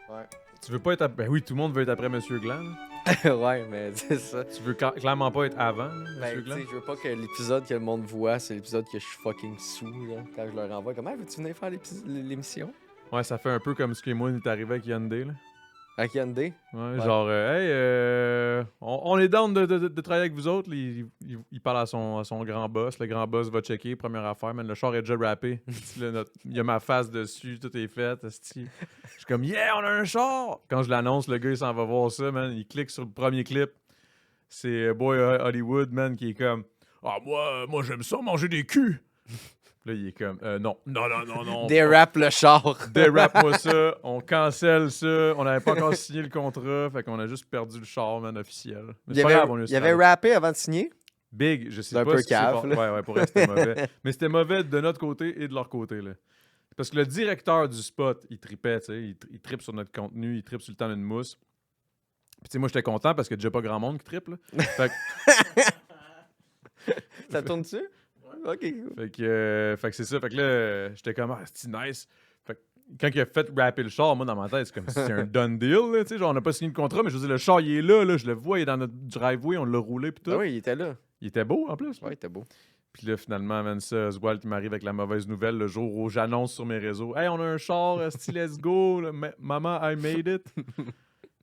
Ouais. Tu veux pas être après... Ben oui, tout le monde veut être après Monsieur Gland. Ouais, mais c'est ça. Tu veux clairement pas être avant, là, Ben, Monsieur tu Gland. sais, je veux pas que l'épisode que le monde voit, c'est l'épisode que je suis fucking sous, là. Quand je leur envoie, comment veux-tu venir faire l'émission? Ouais, ça fait un peu comme ce que moi, est arrivé avec Hyundai, là. Avec Hyundai? Ouais, Ouais. genre, on est down de travailler avec vous autres. Il parle à son grand boss. Le grand boss va checker, première affaire, man. Le char est déjà rappé. Il y a ma face dessus, tout est fait. esti. Je suis comme, yeah, on a un char! Quand je l'annonce, le gars, il s'en va voir ça, man. Il clique sur le premier clip. C'est Boy Hollywood, man, qui est comme, ah, moi j'aime ça manger des culs. Là, il est comme, non. Dérape le char. Dérape-moi ça, on cancelle ça. On n'avait pas encore signé le contrat, fait qu'on a juste perdu le char, man, officiel. Mais c'est pas grave, on a eu Il ce avait travail. rappé avant de signer? Big, je sais C'est un pas peu si c'est cave, fort. là. Ouais, pour elle, c'était mauvais. Mais c'était mauvais de notre côté et de leur côté, là. Parce que le directeur du spot, il tripait, tu sais. Il trippe sur notre contenu, il trippe sur le temps d'une mousse. Puis, tu sais, moi, j'étais content parce qu'il y a déjà pas grand monde qui trippe, là. Fait que, Ça tourne-tu? Ok. fait que c'est ça. Fait que là, j'étais comme, ah, c'est nice. Fait que quand il a fait rapper le char, moi, dans ma tête, c'est comme si c'était un done deal, là, tu sais. Genre, on n'a pas signé le contrat, mais je veux dire, le char, il est là, je le vois, il est dans notre driveway, on l'a roulé, puis tout. Ah oui, il était là. Il était beau, en plus. Ouais, il était beau. Puis là, finalement, man, ça, Oswald qui m'arrive avec la mauvaise nouvelle le jour où j'annonce sur mes réseaux, hey, on a un char, esti, let's go, là, maman, I made it.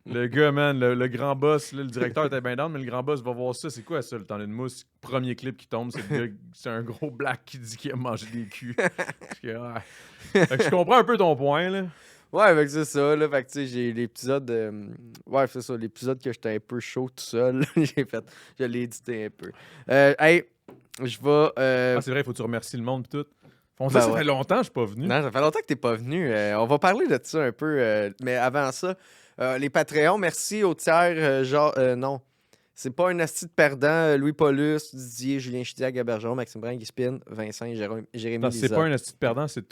Le gars, man, le grand boss, là, le directeur était bien down, mais le grand boss va voir ça. C'est quoi ça, le temps d'une mousse? Premier clip qui tombe, c'est le gars, c'est un gros black qui dit qu'il a mangé des culs. Fait que je comprends un peu ton point, là. Ouais, fait que c'est ça, là. Fait que tu sais, j'ai l'épisode. Ouais, c'est ça, l'épisode que j'étais un peu chaud tout seul. Je l'ai édité un peu. Hey, je vais. Ah, c'est vrai, il faut que tu remercies le monde pis tout. Ben Ça ouais. fait longtemps que je suis pas venu. Non, ça fait longtemps que t'es pas venu. On va parler de ça un peu. Mais avant ça, les Patreons, merci aux tiers. Non. C'est pas un asti de perdant. Louis Paulus, Didier, Julien Chidiac, Gabergeron, Maxime Brun, Guy Spin, Vincent, Jérémy Non, c'est Lizotte. pas un esti de perdant, c'est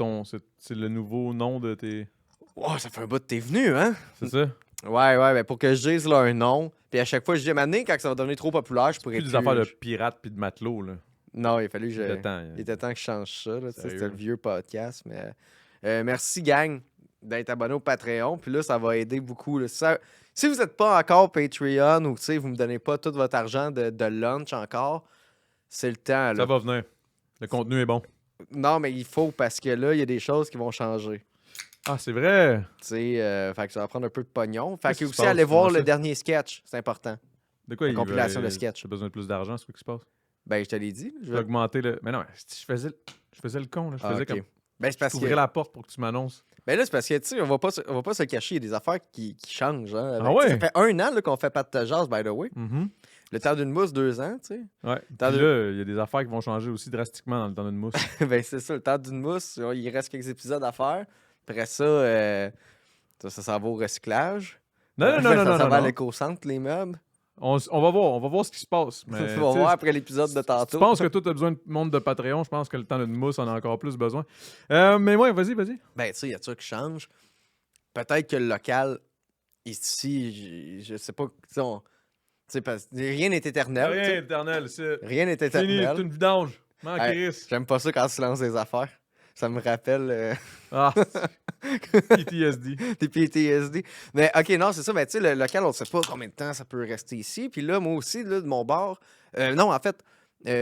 le nouveau nom de tes. Oh, ça fait un bout que t'es venu, hein? C'est ça? Ouais, ben pour que je dise leur nom. Puis à chaque fois, je dis, maintenant, quand ça va devenir trop populaire, je pourrais Plus des affaires de pirates puis de matelots, là. Non, il a fallu que je. Il était temps, Il était temps que je change ça. Là, tu sais, Sérieux? c'était le vieux podcast. Mais merci, gang, d'être abonné au Patreon. Puis là, ça va aider beaucoup. Là. Si vous n'êtes pas encore Patreon ou vous ne me donnez pas tout votre argent de lunch encore, c'est le temps. Là. Ça va venir. Le contenu est bon. Non, mais il faut parce que là, il y a des choses qui vont changer. Ah, c'est vrai! Tu sais, fait que ça va prendre un peu de pognon. Fait Qu'est-ce que qui se aussi, passe? allez voir Comment le ça? dernier sketch. C'est important. De quoi La compilation de sketch. J'ai besoin de plus d'argent, c'est quoi qui se passe? Ben, je te l'ai dit. Je vais augmenter le. Mais non, je faisais le con, là. Je faisais ok. comme. Ben, c'est parce que. T'ouvrais la porte pour que tu m'annonces. Ben là, c'est parce que, tu sais, on va pas se cacher. Il y a des affaires qui changent. Hein, Ah ouais? Ça fait 1 an là, qu'on fait pas de jazz, by the way. Mhm. Le temps d'une mousse, 2 ans, tu sais. Ouais. T'as Puis de- là, il y a des affaires qui vont changer aussi drastiquement dans le temps d'une mousse. Ben, c'est ça, le temps d'une mousse. Il reste quelques épisodes à faire. Après ça, ça s'en va au recyclage. Non. Ça s'en va à l'éco-centre, les meubles. On va voir ce qui se passe. Mais, Tu tu vas sais, voir après l'épisode de Je tantôt. pense que toi, tu as besoin de monde de Patreon. Je pense que le temps d'une mousse en a encore plus besoin. Mais ouais, vas-y. Ben, tu sais, il y a ça qui change. Peut-être que le local, ici, je sais pas. Tu sais, parce que rien n'est éternel. tu Rien sais. éternel, c'est Rien n'est fini, éternel. c'est une vidange. Man, Hey, Chris. J'aime pas ça quand tu lances des affaires. Ça me rappelle Ah, PTSD. des PTSD. Mais OK, non, c'est ça. Mais tu sais, le local, on ne sait pas combien de temps ça peut rester ici. Puis là, moi aussi, là, de mon bord... non, en fait,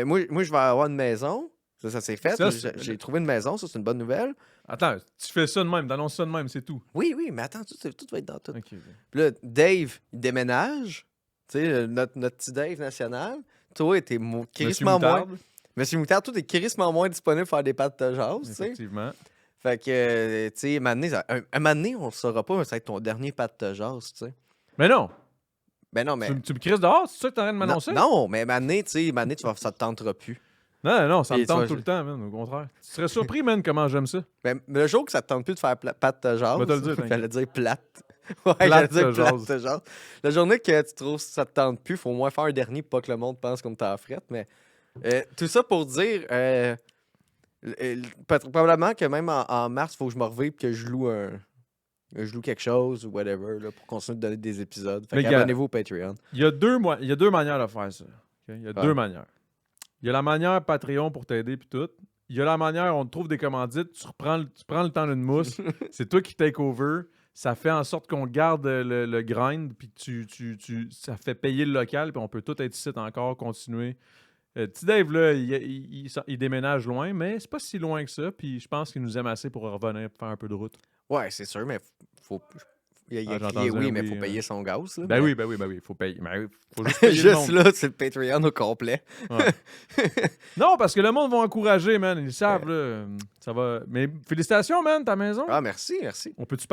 moi, je vais avoir une maison. Ça s'est fait. Ça, J'ai trouvé une maison. Ça, c'est une bonne nouvelle. Attends, tu fais ça de même, t'annonces ça de même, c'est tout. Oui, mais attends, tout va être dans tout. Ok. Puis là, Dave, il déménage. Tu sais, notre petit Dave national. Toi, t'es Monsieur crissement moins... Moutarde, Monsieur Moutarde, toi, t'es crissement moins disponible pour faire des pâtes de jazz, tu sais. effectivement. Fait que, tu sais, un moment donné, on le saura pas, mais ça va être ton dernier pâte de jazz, tu sais. Mais non, Ben non, mais... tu me crises dehors, c'est ça que t'es en train de m'annoncer? Non, mais un moment donné, tu sais, ça te tentera plus. Non, ça Et me tu vas- tente tout le temps, man, au contraire. Tu serais surpris, man, comment j'aime ça. Ben, le jour que ça te tente plus de faire pâte de jazz, Va te le dire, t'inquiète. j'allais dire plate. Ouais, Plate j'allais dire de plate jazz. de jazz. La journée que tu trouves que ça te tente plus, faut au moins faire un dernier pour pas que le monde pense qu'on t'a frette, mais... tout ça pour dire... probablement que même en mars, il faut que je me revive et que je loue quelque chose ou whatever là, pour continuer de donner des épisodes. Fait Mais qu'abonnez-vous au Patreon. Il y a deux manières de faire ça. ok? Il y a Ouais. deux manières. Il y a la manière Patreon pour t'aider puis tout. Il y a la manière on te trouve des commandites, tu prends le temps d'une mousse, c'est toi qui take over, ça fait en sorte qu'on garde le grind, puis ça fait payer le local, puis on peut tout être ici encore, continuer. Petit Dave, là, il déménage loin, mais c'est pas si loin que ça, puis je pense qu'il nous aime assez pour revenir faire un peu de route. Ouais, c'est sûr, mais faut. Il a J'ai crié entendu oui, un mais oui, faut payer son gaz. Là, Ben mais- oui, il faut payer. Mais faut juste payer le Juste monde. là, c'est le Patreon au complet. Ouais. Non, parce que le monde va encourager, man. Ils savent, là. Ça va. Mais félicitations, man, ta maison. Ah, merci, merci. On peut-tu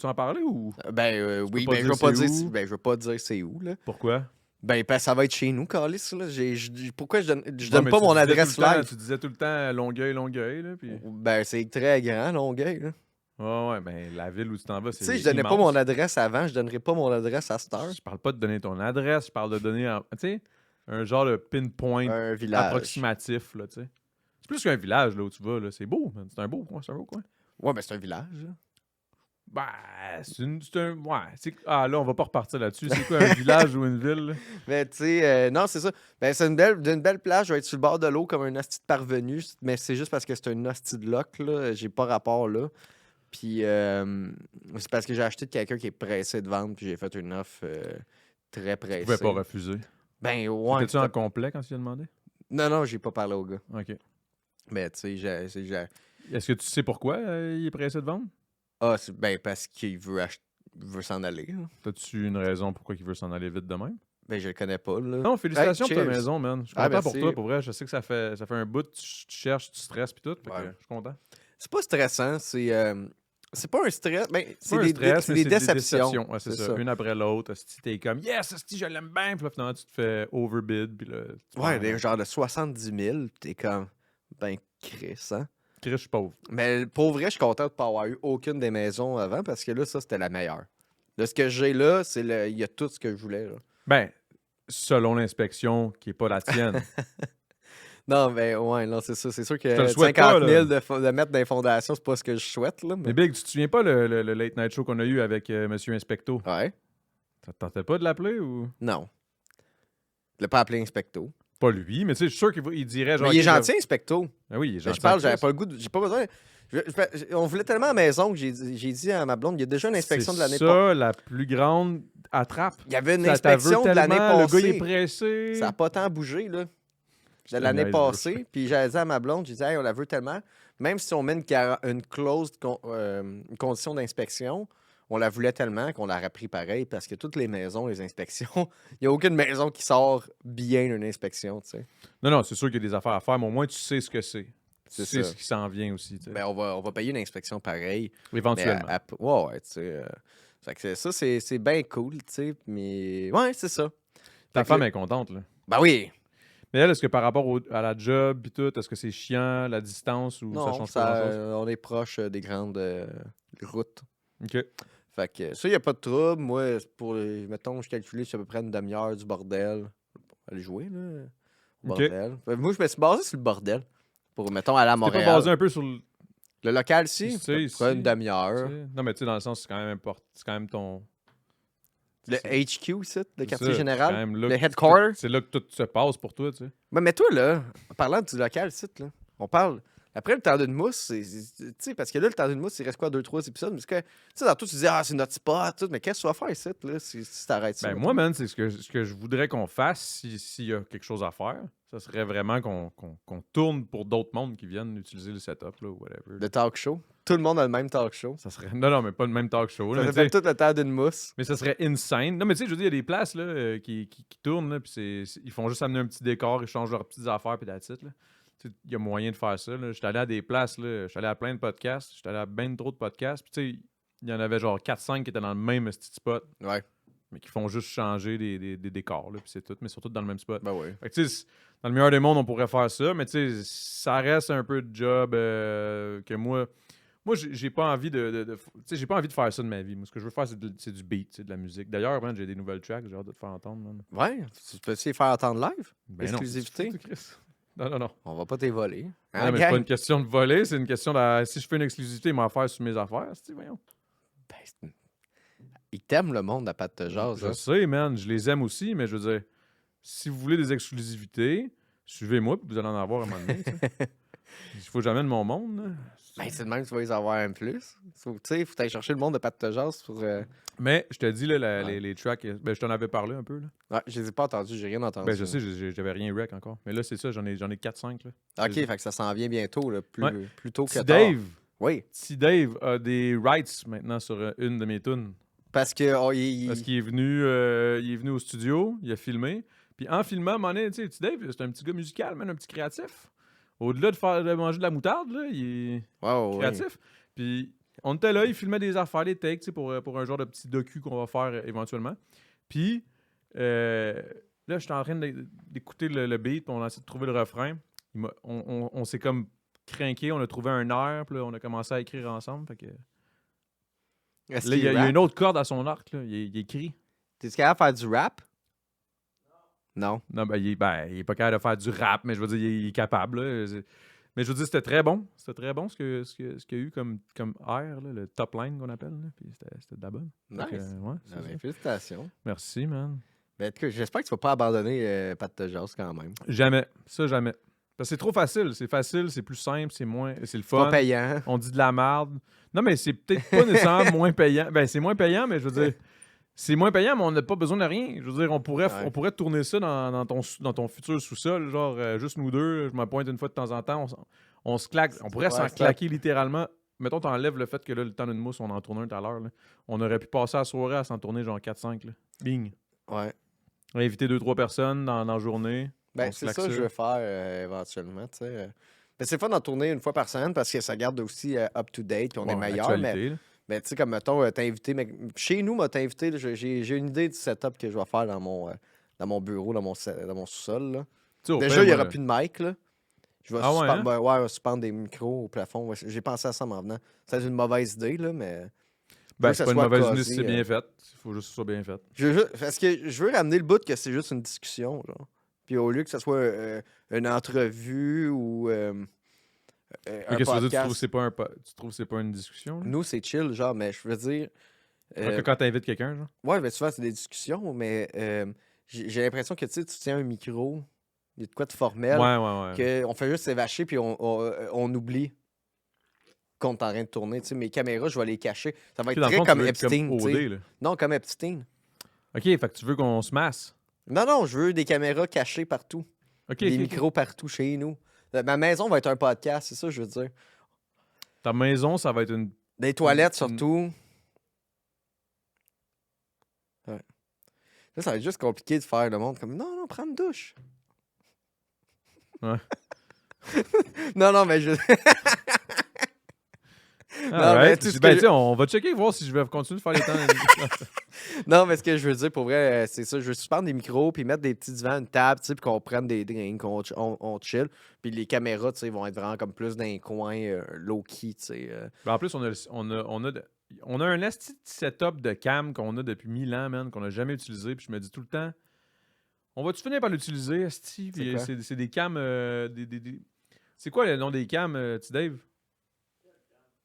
en parler ou Oui, pas ben je dire vais pas c'est dire. où? Ben, je veux pas dire c'est où, là. pourquoi? Ben, ça va être chez nous, Calis, là. Pourquoi je Ouais, donne mais pas tu mon disais adresse tout le temps- live? Tu disais tout le temps Longueuil, là. Puis... Ben, c'est très grand, Longueuil, là. Ouais, ben la ville où tu t'en vas, Tu c'est sais, je donnais pas immense. mon adresse avant, je donnerai pas mon adresse à cette heure. Je parle pas de donner ton adresse, je parle de donner, tu sais, un genre de pinpoint Un village. approximatif, là, tu sais. C'est plus qu'un village, là, où tu vas, là. C'est beau, man. C'est un beau coin. Ouais, ben, c'est un village, là. Ben, là, on va pas repartir là-dessus. C'est quoi, un village ou une ville, là? Mais tu sais, non, c'est ça. Ben, c'est d'une belle plage. Je vais être sur le bord de l'eau comme un hostie de parvenu. Mais c'est juste parce que c'est un hostie de loc, là. J'ai pas rapport là. Puis c'est parce que j'ai acheté de quelqu'un qui est pressé de vendre. Puis j'ai fait une offre très Tu pressée. pouvais pas refuser. Ben ouais. Étais-tu en complet quand tu lui as demandé? Non, j'ai pas parlé au gars. OK. Mais tu sais, Est-ce que tu sais pourquoi il est pressé de vendre? Ah, ben parce qu'il veut s'en aller. Là. T'as-tu une raison pourquoi il veut s'en aller vite de même? Ben je le connais pas, là. Non, félicitations Hey, pour ta cheers. maison, man. Je suis Ah, content pour merci. toi, pour vrai. Je sais que ça fait un bout, tu cherches, tu stresses puis tout. Fait que, Ouais. je suis content. C'est pas stressant, c'est pas un stress. Ben, c'est pas un des, stress, c'est mais des déceptions. Ouais, c'est ça. Une après l'autre. Si t'es comme, yes, esti, je l'aime bien. Puis là, finalement, tu te fais overbid. Puis là, tu Ouais, perds. des genre de 70 000, t'es comme, ben, Chris, hein? Chris, je suis pauvre. Mais pour vrai, je suis content de pas avoir eu aucune des maisons avant parce que là, ça, c'était la meilleure. Là, ce que j'ai là, il y a tout ce que je voulais. Là. Ben, selon l'inspection qui est pas la tienne. Non, mais ouais, non, c'est ça. C'est sûr te le que souhaite 50 pas, 000 de mettre dans les fondations, c'est pas ce que je souhaite. Là, Mais Big, tu te souviens pas le late night show qu'on a eu avec Monsieur Inspecto? Ouais, Ça te tentait pas de l'appeler ou? non. Je l'ai pas appelé Inspecto. Pas lui, mais tu sais, je suis sûr qu'il dirait genre. Mais il est OK, gentil, Inspecto. Ah oui, il est Mais gentil. je parle, j'avais pas le goût. J'ai pas besoin. On voulait tellement à la maison que j'ai dit à ma blonde, il y a déjà une inspection de l'année C'est passée. ça, la plus grande attrape. Il y avait une Ça t'a inspection veut de l'année tellement, passée. Le gars, il est pressé. Ça n'a pas tant bougé, là. De Je te l'année niaise, passée. Puis j'avais dit à ma blonde, j'ai dit, hey, on la veut tellement. Même si on met une clause, une condition d'inspection, on la voulait tellement qu'on l'aurait pris pareil parce que toutes les maisons, les inspections, il n'y a aucune maison qui sort bien d'une inspection, tu sais. Non, c'est sûr qu'il y a des affaires à faire, mais au moins, tu sais ce que c'est. Tu C'est sais ça. ce qui s'en vient aussi. Tu sais. Ben, on va payer une inspection pareille. Éventuellement. Ouais, tu sais. Fait que ça, c'est bien cool, tu sais. Mais ouais, c'est ça. Ta Fait que femme là- est contente, là. Ben oui. Mais elle, est-ce que par rapport à la job et tout, est-ce que c'est chiant, la distance ou ça Non, change pas grand-chose? on est proche des grandes routes. OK. Fait que ça, il n'y a pas de trouble. Moi, mettons, je calculais, c'est à peu près une demi-heure du bordel. Aller jouer, là. Au OK. bordel. Moi, je me suis basé sur le bordel. Pour, mettons, aller à T'es Montréal. pas basé un peu sur le. Le local ici, Tu sais, à peu près ici, une demi-heure. tu sais. Non, mais tu sais, dans le sens, c'est quand même important. C'est quand même ton. Le c'est- HQ ici, le c'est quartier ça, général. c'est quand même là Le que- headquarter. C'est là que tout se passe pour toi, tu sais. Mais toi, là, en parlant du local ici, là, on parle. Après, le temps d'une mousse, tu sais, parce que là, le temps d'une mousse, il reste quoi, 2-3 épisodes? Mais tu sais, dans tout, tu dis, ah, c'est notre spot, tout. Mais qu'est-ce que tu vas faire ici, là, si t'arrêtes ça? Ben, moi, man, c'est ce que je voudrais qu'on fasse s'il y a quelque chose à faire. Ça serait vraiment qu'on tourne pour d'autres mondes qui viennent utiliser le setup, là, ou whatever. Le talk show. Tout le monde a le même talk show. Ça serait. Non, mais pas le même talk show. là, Ça mais fait tu sais- tout le temps d'une mousse. Mais ça serait insane. Non, mais tu sais, je veux dire, il y a des places là, qui tournent, là, puis ils font juste amener un petit décor, ils changent leurs petites affaires, puis that's it, là. Tu sais, il y a moyen de faire ça. Je suis allé à des places, là, je suis allé à plein de podcasts, je suis allé à bien trop de podcasts, puis tu sais, il y en avait genre 4-5 qui étaient dans le même petit spot, Ouais, mais qui font juste changer des décors, là, puis c'est tout, mais surtout dans le même spot. ben oui. Fait que, tu sais, dans le meilleur des mondes, on pourrait faire ça, mais tu sais, ça reste un peu de job que moi, j'ai pas envie tu sais, j'ai pas envie de faire ça de ma vie. Moi, ce que je veux faire, c'est du beat, c'est de la musique. D'ailleurs, man, j'ai des nouvelles tracks, j'ai hâte de te faire entendre. Man. Ouais, tu peux essayer de faire entendre live? Ben Exclusivité? Non, c'est-tu fou, Chris? Non. On va pas t'évoler. Non, Hein, mais c'est pas gang? une question de voler, c'est une question de. Si je fais une exclusivité, ils m'en faire sur mes affaires, voyons. Ben, il t'aime le monde à pas de jazz. Je sais, man, je les aime aussi, mais je veux dire, si vous voulez des exclusivités, suivez-moi, puis vous allez en avoir un moment donné. tu sais. Il faut jamais de mon monde, là. Ben, c'est le même que tu vas les avoir un plus. Tu sais, faut aller chercher le monde de Pat de Jazz pour. Mais je te dis, là, Ouais. les tracks, ben, je t'en avais parlé un peu, là. Ouais, je les ai pas entendus, j'ai rien entendu. Ben, je sais, j'avais rien rec encore. Mais là, c'est ça, j'en ai 4-5, là. Ok, fait que ça s'en vient bientôt, là, Ouais. plus tôt que T. tard. Dave, Oui, T. Dave a des rights maintenant sur une de mes tunes. parce que Parce qu'il est venu au studio, il a filmé. Puis en filmant, à un moment donné, tu sais, T. Dave, c'est un petit gars musical, man, un petit créatif. Au-delà de manger de la moutarde, là, il est Wow, créatif. Puis on était là, il filmait des affaires, des takes, tu sais, pour un genre de petit docu qu'on va faire éventuellement. Puis là, j'étais en train d'écouter le beat, puis on a essayé de trouver le refrain. On s'est comme craqué, on a trouvé un air, puis là, on a commencé à écrire ensemble. Fait que... Est-ce Là, il qu'il y a rappe? une autre corde à son arc, là. Il écrit. T'es-tu capable de faire du rap? Non. Non, ben, il est pas capable de faire du rap, mais je veux dire, il est capable, là. Mais je veux dire, c'était très bon. C'était très bon ce qu'il y a eu comme air, là, le top line qu'on appelle. Là. Puis c'était de la bonne. Nice. Fait que, ouais, c'est Ah, ben, ça. félicitations. Merci, man. Ben, en tout cas, j'espère que tu vas pas abandonner Pat de Jazz quand même. Jamais. Ça, jamais. Parce que c'est trop facile. C'est facile, c'est plus simple, c'est le Pas fun. payant. On dit de la merde. Non, mais c'est peut-être pas nécessairement moins payant. Ben, c'est moins payant, mais je veux dire, c'est moins payant, mais on n'a pas besoin de rien. Je veux dire, on pourrait tourner ça dans ton futur sous-sol, genre juste nous deux. Je me pointe une fois de temps en temps. On se claque. On pourrait s'en Ouais, claquer littéralement. Mettons, t'enlèves le fait que là, le temps d'une mousse, on en tourne un tout à l'heure. Là. On aurait pu passer la soirée à s'en tourner genre 4-5. Là. Bing. Ouais. On a invité 2-3 personnes dans la journée. Ben, On se c'est claque ça que je veux faire éventuellement, tu sais. Mais c'est fun d'en tourner une fois par semaine parce que ça garde aussi up-to-date puis on est Ouais, meilleur. actualité, là. Mais tu sais, comme mettons, t'as invité. Chez nous, t'as invité. Là, j'ai une idée du setup que je vais faire dans mon bureau, dans mon sous-sol. Là. Tu sais, au Déjà, pire, il n'y moi, aura plus de mic. Là. Je vais Ah ouais, hein? ben, ouais, suspendre des micros au plafond. Ouais, j'ai pensé à ça en venant. C'est une mauvaise idée, là, mais. Ben, que c'est ça pas une soit mauvaise idée cosy, si c'est bien fait. Il faut juste que ce soit bien fait. Parce que je veux ramener le bout que c'est juste une discussion, genre. Puis au lieu que ce soit une entrevue ou un Mais qu'est-ce que tu veux dire? Tu podcast, trouves que c'est pas une discussion? Là? nous, c'est chill, genre, mais je veux dire... Quand t'invites quelqu'un, genre? ouais, mais souvent, c'est des discussions, mais j'ai l'impression que, tu sais, tu tiens un micro, il y a de quoi de formel, Ouais. qu'on fait juste s'évacher, puis on oublie qu'on est en train de tourner. Tu sais, mes caméras, je vais les cacher. Ça va Ok, être dans le très fond, tu comme veux être Epstein, tu OD, sais. là. Non, comme Epstein. Ok, fait que tu veux qu'on se masse. Non, je veux des caméras cachées partout. Ok, Des ok. micros partout chez nous. Ma maison va être un podcast, c'est ça que je veux dire. Ta maison, ça va être une. Des toilettes, Une- surtout. Ouais. Là, ça va être juste compliqué de faire le monde comme non, prends une douche. Ouais. non, mais je. Alright. tu sais, ce Ben, que tu sais, on va checker, voir si je vais continuer de faire les temps. non, mais ce que je veux dire, pour vrai, c'est ça. Je veux suspendre des micros, puis mettre des petits divans, une table, tu sais, puis qu'on prenne des drinks, on chill. Puis les caméras, tu sais, vont être vraiment comme plus dans les coins low-key, tu sais. Ben, en plus, on a un esti de setup de cam qu'on a depuis 1000 ans, man, qu'on n'a jamais utilisé. Puis je me dis tout le temps, on va-tu finir par l'utiliser, esti? Puis quoi? c'est des cams. C'est quoi le nom des cams, T. Dave?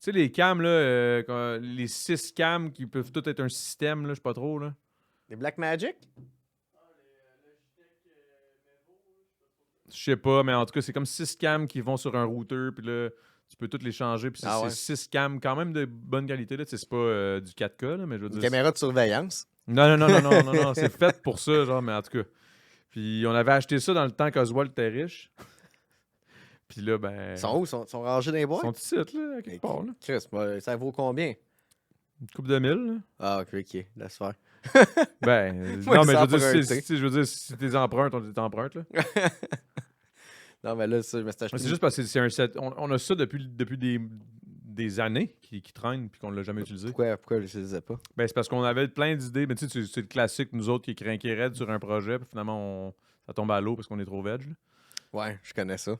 Tu sais, les cams, là, les 6 cams qui peuvent tout être un système, là, je sais pas trop, là. Des Blackmagic? Je sais pas, mais en tout cas, c'est comme 6 cams qui vont sur un routeur, puis là, tu peux toutes les changer, puis Ah ouais. c'est 6 cams quand même de bonne qualité, là. Tu sais, c'est pas du 4K, là, mais je veux Une dire... caméra de surveillance? Non, c'est fait pour ça, genre, mais en tout cas. Puis on avait acheté ça dans le temps qu'Oswald était riche. Puis là, ben... Ils sont où? Ils sont rangés dans les Ils boîtes? sont ici, là, quelque part, là. Chris, ça vaut combien? Une coupe de 1000, là. Ah, ok, laisse faire. Ben, Moi, non, mais les je veux dire, si t'es empruntes, on les emprunte, là. non, mais là, ça, je me suis acheté. C'est juste parce que c'est un set. On a ça depuis des années qui traînent puis qu'on l'a jamais utilisé. Pourquoi je ne l'utilisais pas? Ben, c'est parce qu'on avait plein d'idées. Mais tu sais, c'est le classique, nous autres, qui craquaient raide sur un projet, puis finalement, ça tombe à l'eau parce qu'on est trop veg. Là. Ouais, je connais ça.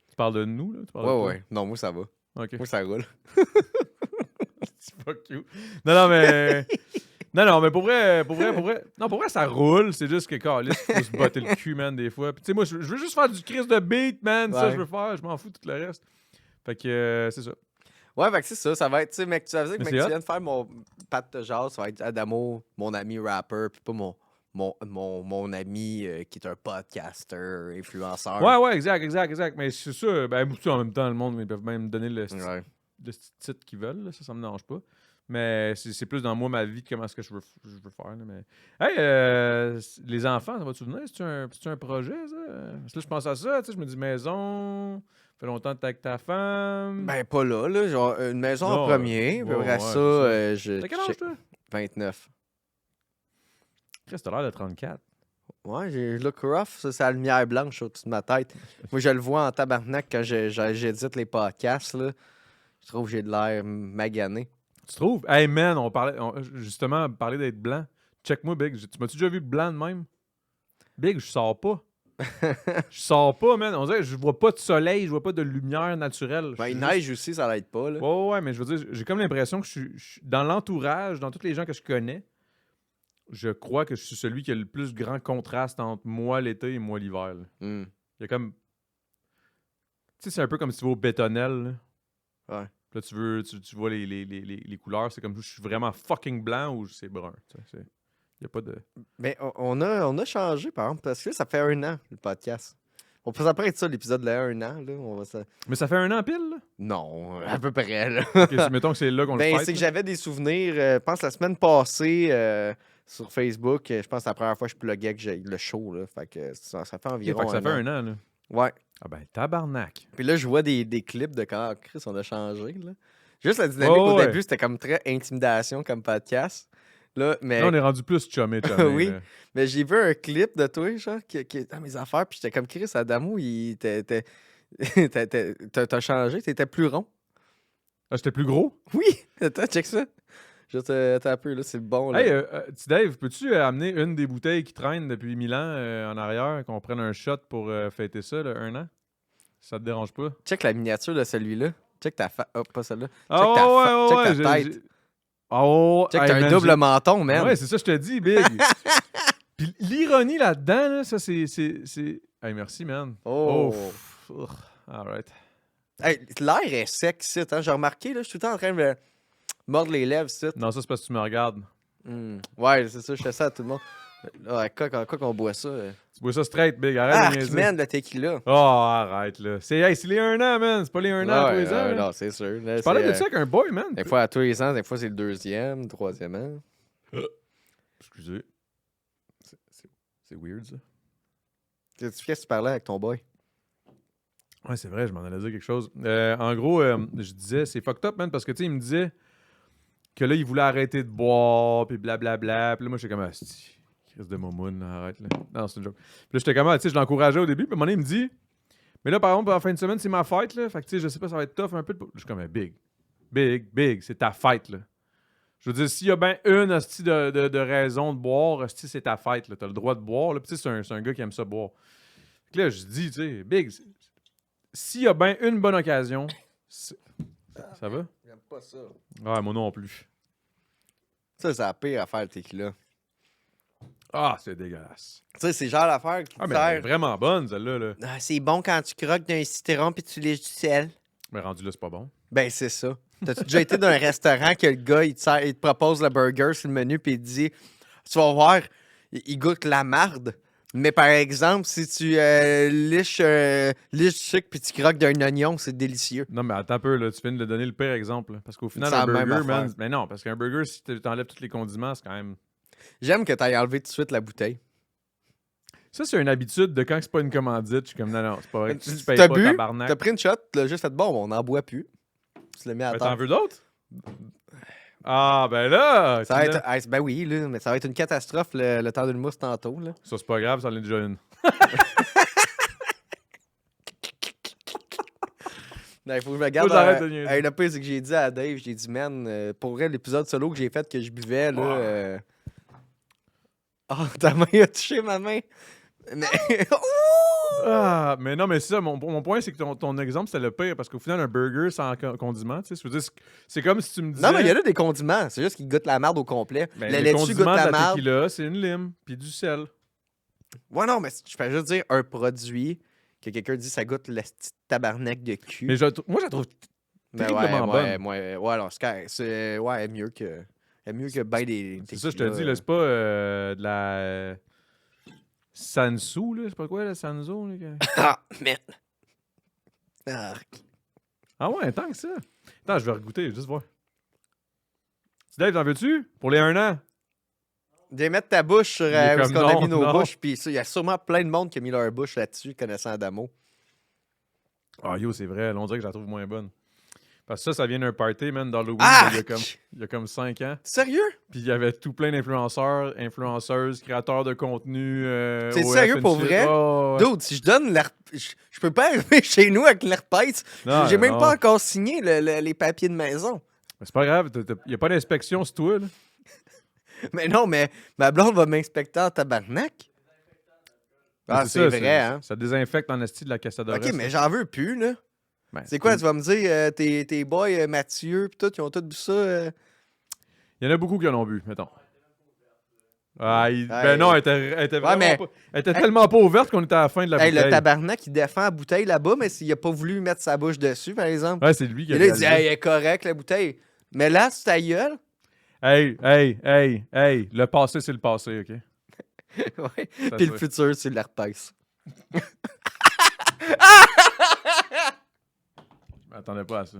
Tu parles de nous, là? Tu parles de toi? Ouais. Non, moi, ça va. OK. Moi, ça roule. C'est pas cute. Non, mais... Non, mais pour vrai... Non, pour vrai, ça roule. C'est juste que, câlisse, faut se botter le cul, man, des fois. Puis tu sais, moi, je veux juste faire du crise de beat, man. Ça, Ouais. je veux faire. Je m'en fous de tout le reste. Fait que, c'est ça. Ouais, fait que c'est ça. Ça va être, tu sais, mec, tu savais que Mais mec, c'est tu viens de faire mon Pat de jazz, ça va être Adamo, mon ami rapper, puis pas mon mon ami qui est un podcaster, influenceur. Ouais, exact. Mais c'est ça, ben, en même temps, le monde, ils peuvent même me donner le Ouais. petit titre qu'ils veulent, là, ça me dérange pas. Mais c'est plus dans moi, ma vie, comment est-ce que je veux faire. Là, mais... Hey, les enfants, ça va-tu venir? C'est-tu un projet, ça? Parce que là, je pense à ça, tu sais, je me dis maison, ça fait longtemps que t'es avec ta femme. Ben, pas là. Genre, une maison en Non, premier. Puis après ouais, ça, c'est je T'as quel âge, toi? 29. Chris, t'as l'air de 34. Ouais, je look rough. Ça, c'est la lumière blanche au-dessus de ma tête. Moi, je le vois en tabarnak quand j'édite les podcasts, là. Je trouve que j'ai de l'air magané. Tu trouves? Hey, man, justement, parler d'être blanc. Check-moi, Big. Tu m'as-tu déjà vu blanc de même? Big, je sors pas. Je sors pas, man. On dirait que je vois pas de soleil, je vois pas de lumière naturelle. Ben, Je il suis neige aussi, ça l'aide pas, là. Ouais, mais je veux dire, j'ai comme l'impression que je suis dans l'entourage, dans tous les gens que je connais, je crois que je suis celui qui a le plus grand contraste entre moi l'été et moi l'hiver. Là. Hmm. Il y a comme. Tu sais, c'est un peu comme si tu vas au bétonnel. Là. Ouais. Puis là, tu vois les couleurs, c'est comme je suis vraiment fucking blanc ou c'est brun. Il n'y a pas de. Ben, on a changé, par exemple, parce que ça fait 1 an, le podcast. On peut s'apprêter ça, l'épisode de 1 an, là. Mais ça fait 1 an pile, là? Non, à peu près, là. Ok, mettons que c'est là qu'on le Ben, fête. c'est que là. j'avais des souvenirs, je pense, la semaine passée, sur Facebook. Je pense que c'est la première fois que je pluguais que j'ai le show, là. Fait que ça fait Ok, environ fait que ça fait 1 an. 1 an, là. Ouais. Ah ben, tabarnak. Puis là, je vois des clips de quand Chris, on a changé, là. Juste la dynamique au Ouais. début, c'était comme très intimidation comme podcast. Là, mais... Là, on est rendu plus chumé. Oui. là. Mais j'ai vu un clip de toi, genre, qui est dans mes affaires, puis j'étais comme Chris Adamo, t'as changé, t'étais plus rond. Ah, j'étais plus gros? Oui! Attends, check ça. Juste un peu, là, c'est bon, là. Hey, petit Dave, peux-tu amener une des bouteilles qui traînent depuis 1000 ans en arrière, qu'on prenne un shot pour fêter ça, là, 1 an? Ça te dérange pas? Check la miniature de celui-là. Check ta face. Oh, pas celle-là. Check Ah ta ouais, check ta tête. Oh, Check, hey, t'as un man, double menton, man. Ouais, c'est ça, je te dis, Big. Puis l'ironie là-dedans, là, ça, c'est... Hey, merci, man. Oh. All right. Hey, l'air est sec, ici. Hein? J'ai remarqué, là, je suis tout le temps en train de me mordre les lèvres, ici. Non, ça, c'est parce que tu me regardes. Ouais, c'est ça, je fais ça à tout le monde. Ouais, quoi qu'on boit ça? Tu bois ça straight, Big. Arrête de niaiser. Man, le tequila. Oh, arrête, là. C'est les 1 an, man. C'est pas les 1 an à tous les ans. là. Non, c'est sûr. Là, Je parlais de ça avec un boy, man. Des fois à tous les ans, des fois c'est le 2e, 3e an. Excusez. C'est weird, ça. Qu'est-ce que tu parlais avec ton boy? Ouais, c'est vrai, je m'en allais dire quelque chose. En gros, je disais, c'est fucked up, man, parce que, tu sais, il me disait que là, il voulait arrêter de boire, puis blablabla. Puis là, moi, j'étais comme, Chris de Momoun, arrête, là. Non, c'est une joke. Puis là, j'étais comme, tu sais, je l'encourageais au début, puis à un moment donné, il me dit, mais là, par exemple, en fin de semaine, c'est ma fête, là. Fait que, tu sais, je sais pas, ça va être tough un peu. Je suis comme, big, c'est ta fête, là. Je veux dire, s'il y a bien une hostie de raison de boire, hostie, c'est ta fête, là. T'as le droit de boire, là. Puis, tu sais, c'est un gars qui aime ça boire. Fait que là, je dis, tu sais, Big, s'il y a bien une bonne occasion, ça va? J'aime pas ça. Ouais, moi non plus. Ça, c'est la pire affaire, le tequila. Ah, c'est dégueulasse. Tu sais, c'est genre l'affaire qui Ah, mais elle est sert. vraiment bonne, celle-là. Là. Ah, c'est bon quand tu croques d'un citron puis tu lèches du sel. Mais rendu là, c'est pas bon. Ben, c'est ça. T'as-tu déjà été dans un restaurant que le gars, il te propose le burger sur le menu puis il te dit, tu vas voir, il goûte la marde. Mais par exemple, si tu liches chic puis tu croques d'un oignon, c'est délicieux. Non, mais attends un peu, là, tu viens de donner le pire exemple. Là, parce qu'au final, C'est un la même burger, man. affaire. Mais non, parce qu'un burger, si tu enlèves tous les condiments, c'est quand même. J'aime que tu aies enlevé tout de suite la bouteille. Ça, c'est une habitude de quand c'est pas une commandite. Je suis comme, non, c'est pas vrai. Tu payes T'as pas, bu, tabarnak. t'as pris une shot, tu l'as juste fait bon, on n'en boit plus. Tu l'as mis à Mais terre. t'en veux d'autres? Ah, ben là! Ça va être, ben oui, là, mais ça va être une catastrophe le temps d'une mousse tantôt. Là. Ça, c'est pas grave, ça en est déjà une. Il faut que je me garde. Faut que j'arrête de niaiser. Le pire, c'est que j'ai dit à Dave, j'ai dit, man, pour vrai, l'épisode solo que j'ai fait que je buvais, là. Oh, ta main a touché ma main. Mais. Ah, mais non, mais c'est ça. Mon point, c'est que ton exemple, c'était le pire. Parce qu'au final, un burger sans condiment, tu sais, je veux dire, c'est comme si tu me disais. Non, mais il y a là des condiments. C'est juste qu'ils goûtent la merde au complet. Ben, le les laitue goûte condiments la de la merde. tequila, c'est une lime, puis du sel. Ouais, non, mais je fais juste dire un produit que quelqu'un dit ça goûte le petit tabarnak de cul. Mais moi, je la trouve Mais terriblement bonne. ouais, non, c'est mieux que. C'est mieux que ben des C'est ça, je te dis, là, c'est pas de la Sansu, là, je sais pas quoi, la Sanzo. Là, Ah, merde. Arc. Ah ouais, tant que ça. Attends, je vais regoûter, juste voir. Dave, t'en veux-tu? Pour les 1 an? De mettre ta bouche sur Il est où est-ce comme qu'on a non, mis nos non. bouches, puis il y a sûrement plein de monde qui a mis leur bouche là-dessus, connaissant Adamo. Ah yo, c'est vrai, là, on dirait que je la trouve moins bonne. Parce que ça vient d'un party, man, d'Halloween, Ah! il y a comme 5 ans. Sérieux? Puis il y avait tout plein d'influenceurs, influenceuses, créateurs de contenu. C'est OF sérieux and pour shit. vrai? Oh, ouais. Dude, si je donne je peux pas arriver chez nous avec l'herpès. Non, J'ai même non. pas encore signé les papiers de maison. Mais c'est pas grave, il y a pas d'inspection sur toi, là. Mais non, mais ma blonde va m'inspecter en tabarnak. Ah, c'est ça, vrai, hein? Ça désinfecte en esti de la Quesadora. Ok, mais j'en veux plus, là. Ben, C'est quoi, tu vas me dire, tes boys, Mathieu, pis tout, ils ont tous vu ça? Il y en a beaucoup qui en ont bu, mettons. Ah, ben Hey. non, elle était vraiment mais- pas... Elle était tellement pas ouverte qu'on était à la fin de la Hey, bouteille. le tabarnak, il défend la bouteille là-bas, mais s'il a pas voulu mettre sa bouche dessus, par exemple. Ouais, c'est lui qui a Et là, il dit, réalisé. hey, elle est correcte, la bouteille. Mais là, c'est ta gueule. Hey, le passé, c'est le passé, OK? Ouais. Ça, Puis le c'est- futur, c'est l'herpès. Je m'attendais pas à ça.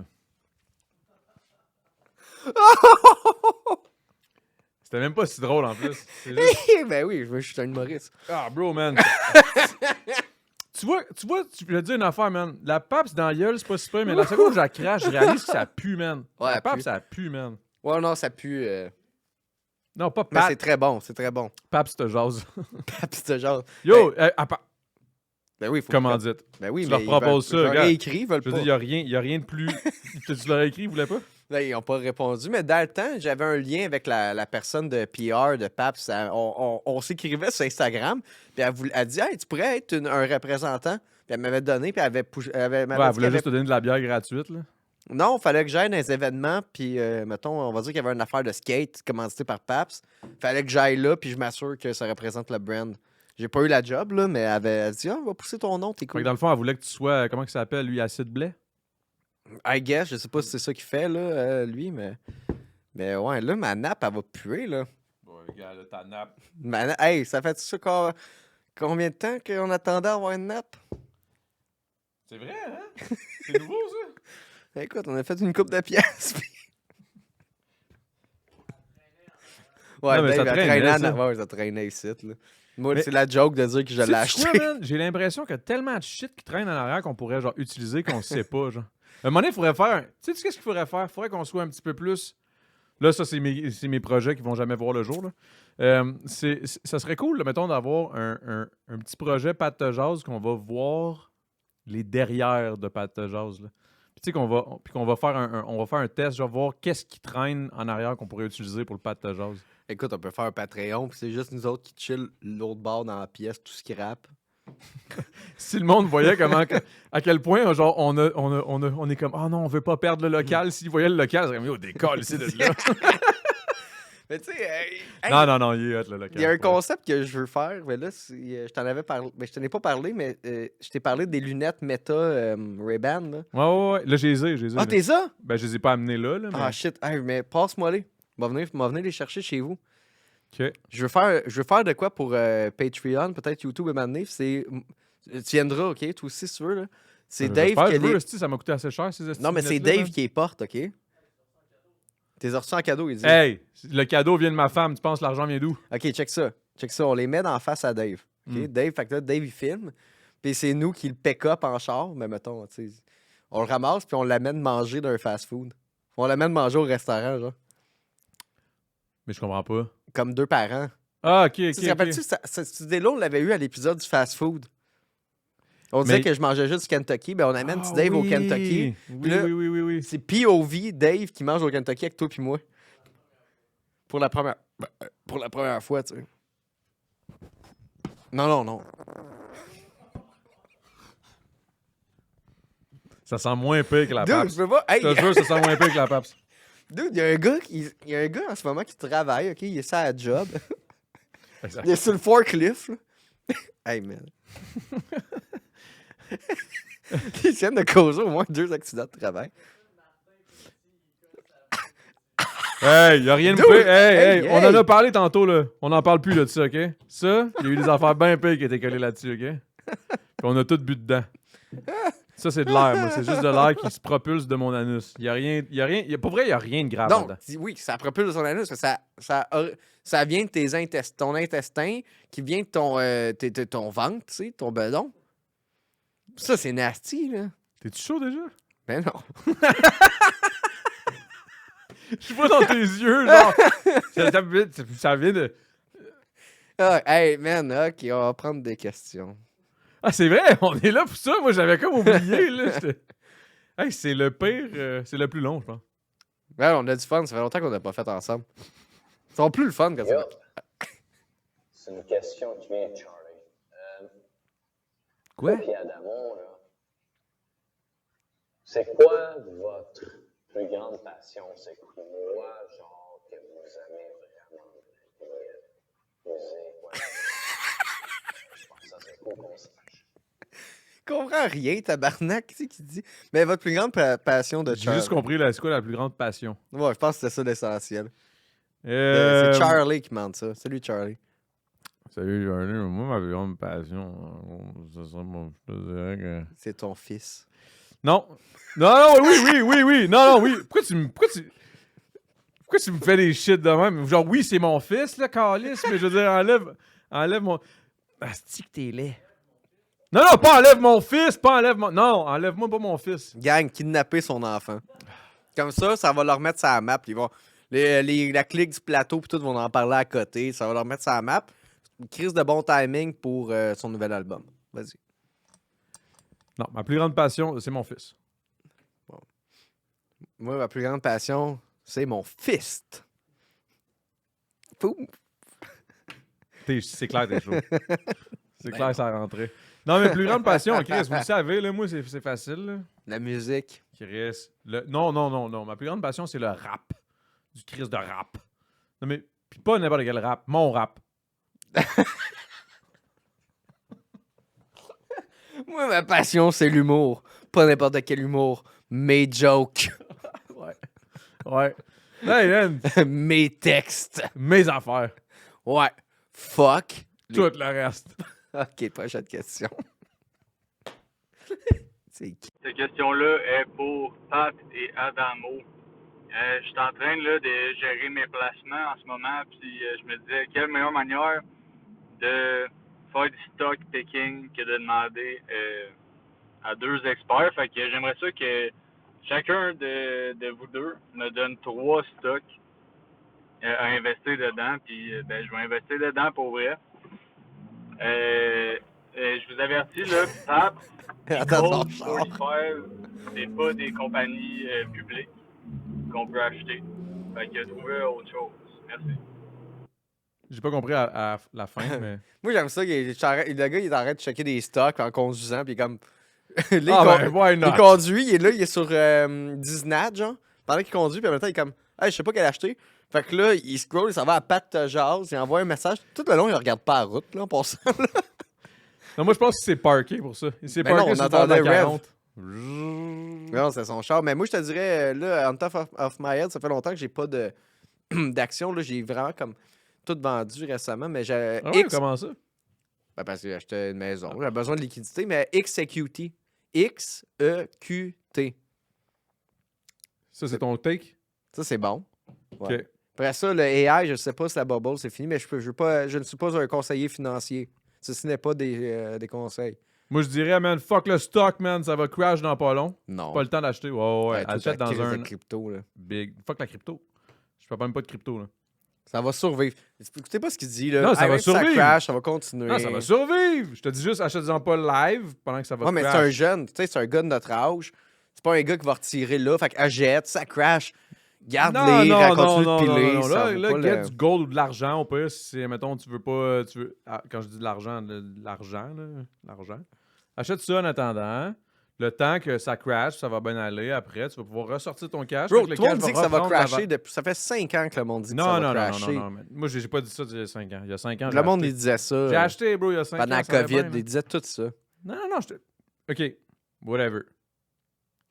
C'était même pas si drôle, en plus. C'est juste- Ben oui, je suis un humoriste. Ah, bro, man. tu vois, je vais te dire une affaire, man. La pape, dans la gueule, c'est pas super, mais la seconde où je la crache, je réalise que ça pue, man. Ouais, la elle pape, pue. ça pue, man. Ouais, non, ça pue. Non, pas Mais pape. c'est très bon, c'est très bon. Pape, c'est jase. Pis ce genre. Yo, Ben oui, faut comment dire? Ben oui, Tu mais leur proposes ça, ils veulent regarde. écrit, ils veulent Je veux pas. dire, il y a rien de plus... tu leur as écrit, ils voulaient pas? Là, ils n'ont pas répondu, mais dans le temps, j'avais un lien avec la personne de PR de PAPS. On s'écrivait sur Instagram, puis elle dit « Hey, tu pourrais être un représentant. » Puis elle m'avait donné, puis m'avait Ouais, dit elle qu'elle voulait avait- juste te donner de la bière gratuite, là. Non, il fallait que j'aille dans les événements, puis mettons, on va dire qu'il y avait une affaire de skate commanditée par PAPS. Fallait que j'aille là, puis je m'assure que ça représente le brand. J'ai pas eu la job, là, mais elle dit « Ah, on va pousser ton nom, t'es Fait cool. que dans le fond, elle voulait que tu sois... Comment il s'appelle, lui? Acide blé? » I guess, je sais pas si c'est ça qu'il fait, là, lui, mais... Mais ouais, là, ma nappe, elle va puer, là. Bon, regarde, là, ta nappe. Hey, ça fait ça combien de temps qu'on attendait à avoir une nappe? C'est vrai, hein? C'est nouveau, ça? Écoute, on a fait une coupe de pièces. Ouais, Non, mais ça Dave, elle traînait, traînait ça. Ouais, ça traînait ici, là. Moi, Mais- c'est la joke de dire que je l'ai Sais-tu acheté. quoi, man? J'ai l'impression qu'il y a tellement de shit qui traîne en arrière qu'on pourrait genre utiliser qu'on sait pas, genre. À un moment donné, il faudrait faire... Tu sais qu'est-ce qu'il faudrait faire? Il faudrait qu'on soit un petit peu plus... Là, ça, c'est mes projets qui vont jamais voir le jour, là. Ça serait cool, là, mettons, d'avoir un petit projet Pat de Jazz qu'on va voir les derrière de Pat de Jazz, là. Puis tu sais qu'on va faire on va faire un test, genre voir qu'est-ce qui traîne en arrière qu'on pourrait utiliser pour le Pat de Jazz. Écoute, on peut faire un Patreon, puis c'est juste nous autres qui chill l'autre bord dans la pièce, tout scrap. Si le monde voyait à quel point genre on est comme oh non, on veut pas perdre le local. S'ils voyaient le local, c'est comme yo, décolle ici de là. Mais tu sais, hey, Non, il est hot le local. il y a un concept que je veux faire, mais là, je t'en avais parlé, mais je t'en ai pas parlé, mais je t'ai parlé des lunettes Meta Ray-Ban, là. Ouais. Là, j'ai les ai. Ah, t'es ça? Ben, je les ai pas amenés là, mais... Ah, shit. Hey, mais passe-moi les. M'a venir les chercher chez vous. OK. Je veux faire de quoi pour Patreon, peut-être YouTube et m'amener. Tu viendras, OK, toi aussi, si tu veux, là. C'est Dave J'espère, qui je a veux, les... esti, ça m'a coûté assez cher, ces esti Non, mais c'est lunettes-là, Dave man. qui les porte, OK? T'es reçus en cadeau, il dit. Hey, le cadeau vient de ma femme. Tu penses que l'argent vient d'où? OK, check ça. On les met dans la face à Dave. OK? Mm. Dave, fait que là, Dave, il filme. Puis c'est nous qui le pick-up en char. Mais mettons, tu sais, on le ramasse puis on l'amène manger d'un fast-food. On l'amène manger au restaurant, genre. Mais je comprends pas. Comme 2 parents. Ah, OK. Tu te rappelles-tu, cette idée-là, on l'avait eu à l'épisode du fast-food. On disait Mais- que je mangeais juste du Kentucky. Ben, on amène petit Dave au Kentucky. Oui, Là- oui. C'est POV Dave qui mange au Kentucky avec toi puis moi. Pour la première fois, tu sais. Non. Ça sent moins pire que la Dude, PAPS. je peux pas. Hey, Je te jure, ça sent moins pire que la PAPS. dude, il y a un gars en ce moment qui travaille, OK? Il est ça à job. Exact. Il est sur le forklift, là. Hey, man. Ils viennent de causer au moins 2 accidents de travail. Hey, y a rien de Dude, pire. Hey, hey, on en hey. a parlé tantôt, là. On n'en parle plus là, de ça, OK? Ça, il y a eu des affaires bien pires qui étaient collées là-dessus, OK? Puis on a tout bu dedans. Ça, c'est de l'air, moi. C'est juste de l'air qui se propulse de mon anus. Il y a rien... Pour vrai, il y a rien de grave Donc, là-dedans. oui, ça propulse son anus, mais ça vient de ton intestin, qui vient de ton ventre, tu sais, ton bedon. Ça, c'est nasty, là. T'es-tu chaud déjà? Ben non. Je vois dans tes yeux, genre... ça vient de... Ah, hey, man, OK, on va prendre des questions. Ah, c'est vrai, on est là pour ça. Moi, j'avais comme oublié, là. Hey, c'est le pire... c'est le plus long, je pense. Ouais, on a du fun, ça fait longtemps qu'on n'a pas fait ensemble. Ils sont plus le fun quand Yo, ça. c'est une question qui vient de Charlie. Quoi? Puis Adamo, là, c'est quoi votre plus grande passion? C'est quoi, genre, que vous aimez vraiment musique? Ouais. Je pense que ça, c'est cool qu'on sache. Je comprends rien, tabarnak, qu'est-ce qu'il dit? Mais votre plus grande passion de J'ai Charlie. juste compris, là, c'est quoi la plus grande passion? Ouais, je pense que c'était ça l'essentiel. Euh... C'est Charlie qui demande ça. Salut, Charlie. Salut, Charlie. Moi, ma plus grande passion, je te dirais que... C'est ton fils. Non. Non, oui. Non, oui. Pourquoi tu me fais des shit de même? Genre, oui, c'est mon fils, là, calice, mais je veux dire, enlève mon... Asti que t'es laid. Non, pas enlève mon fils, Non, enlève-moi pas mon fils. Gang, kidnapper son enfant. Comme ça va leur mettre sur la map. Ils vont, la clique du plateau, puis tout vont en parler à côté. Ça va leur mettre sur la map. Une crise de bon timing pour son nouvel album. Vas-y. Non, ma plus grande passion, c'est mon fils. Moi, ma plus grande passion, c'est mon fist. Poum. C'est clair, t'es chaud. C'est clair, ça a rentré. Non, mais plus grande passion, Chris, vous le savez, là, moi, c'est facile. Là. La musique. Chris. Non. Ma plus grande passion, c'est le rap. Du Chris de rap. Non, mais puis pas n'importe quel rap. Mon rap. Moi, ma passion, c'est l'humour. Pas n'importe quel humour. Mes jokes. Ouais. Hey, man. Mes textes. Mes affaires. Ouais. Fuck. Tout le reste. OK, prochaine question. C'est qui? Cette question-là est pour Pat et Adamo. Je suis en train là, de gérer mes placements en ce moment, puis je me disais quelle meilleure manière de faire du stock picking que de demander à deux experts. Fait que j'aimerais ça que chacun de vous deux me donne 3 stocks à investir dedans, puis ben, je vais investir dedans pour vrai. Je vous avertis, là, Pat, Attends, Gold, Spotify, c'est pas des compagnies publiques qu'on peut acheter. Fait que trouver autre chose. Merci. J'ai pas compris à la fin, mais... Moi, j'aime ça. Le gars, il arrête de checker des stocks en conduisant, puis comme... Là, why il not? conduit, il est là, il est sur Disney, genre. Pendant qu'il conduit, puis en même temps, il est comme, hey, je sais pas quelle acheter. Fait que là, il scroll, il s'en va à Pat Jazz, il envoie un message. Tout le long, il regarde pas la route, là, en passant. Là. Non, moi, je pense que c'est parké pour ça. Il s'est Ben non, parké on sur le bord de la entendait Rev. 40. Non, c'est son char. Mais moi, je te dirais, là, on top of my head, ça fait longtemps que j'ai pas de d'action. Là, j'ai vraiment comme tout vendu récemment. Mais j'ai Ah ouais, comment ça? Ben, parce que j'ai acheté une maison. J'ai besoin de liquidité, mais XEQT. XEQT. Ça, c'est ton take? Ça, c'est bon. Ouais. OK. Après ça, le AI, je sais pas si la bubble, c'est fini, mais je ne suis pas un conseiller financier. Ceci n'est pas des conseils. Moi, je dirais, man, fuck le stock, man. Ça va crash dans pas long. Non. Pas le temps d'acheter. Ouais. Toute Achète la dans crise un de crypto, là. big... Fuck la crypto. Je fais même pas de crypto, là. Ça va survivre. Écoutez pas ce qu'il dit, là. Non, ça va même si survivre. Ça crash, ça va continuer. Non, ça va survivre. Je te dis juste, achète-en pas live pendant que ça va Ouais, mais c'est crash. un jeune. Tu sais, c'est un gars de notre âge. C'est pas un gars qui va retirer là. Fait qu'achète, ça crash. Garde-les, continue de piler. Non. Ça Là, vaut pas get le- du gold ou de l'argent. Au pire, si, mettons, tu veux pas... quand je dis de l'argent, l'argent. Achète ça en attendant. Le temps que ça crash, ça va bien aller. Après, tu vas pouvoir ressortir ton cash. Bro, Fait que tout le le monde cash dit que ça va reprendre la crasher. Ça fait 5 ans que le monde dit que Non, ça va non, crasher. non. Moi, j'ai pas dit ça il y a 5 ans. Il y a 5 ans, Le monde, il disait ça. j'ai acheté, bro, il y a 5 ans. Pendant la ça allait COVID, bien, man. il disait tout ça. Non. OK, whatever.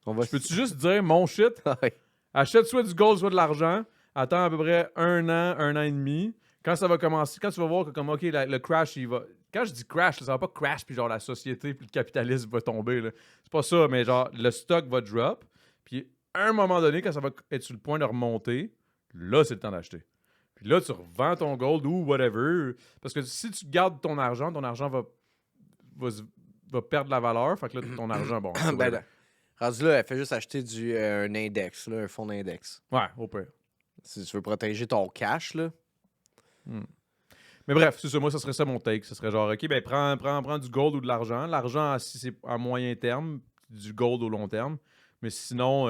On va... Je peux-tu juste dire mon shit? Ouais. Achète soit du gold, soit de l'argent. Attends à peu près 1 an et demi. Quand ça va commencer, quand tu vas voir que comme OK, le crash, il va. Quand je dis crash, ça va pas crash puis genre la société puis le capitalisme va tomber. Là. C'est pas ça, mais genre le stock va drop. Puis à un moment donné, quand ça va être sur le point de remonter, là, c'est le temps d'acheter. Puis là, tu revends ton gold ou whatever. Parce que si tu gardes ton argent va perdre la valeur. Fait que là, ton argent, bon. Ben là, rendu là, elle fait juste acheter un index, là, un fonds d'index. Ouais, au pire. Si tu veux protéger ton cash, là. Mais bref, c'est ça. Moi, ça serait ça mon take. Ce serait genre, OK, ben prends du gold ou de l'argent. L'argent, si c'est à moyen terme, du gold au long terme. Mais sinon,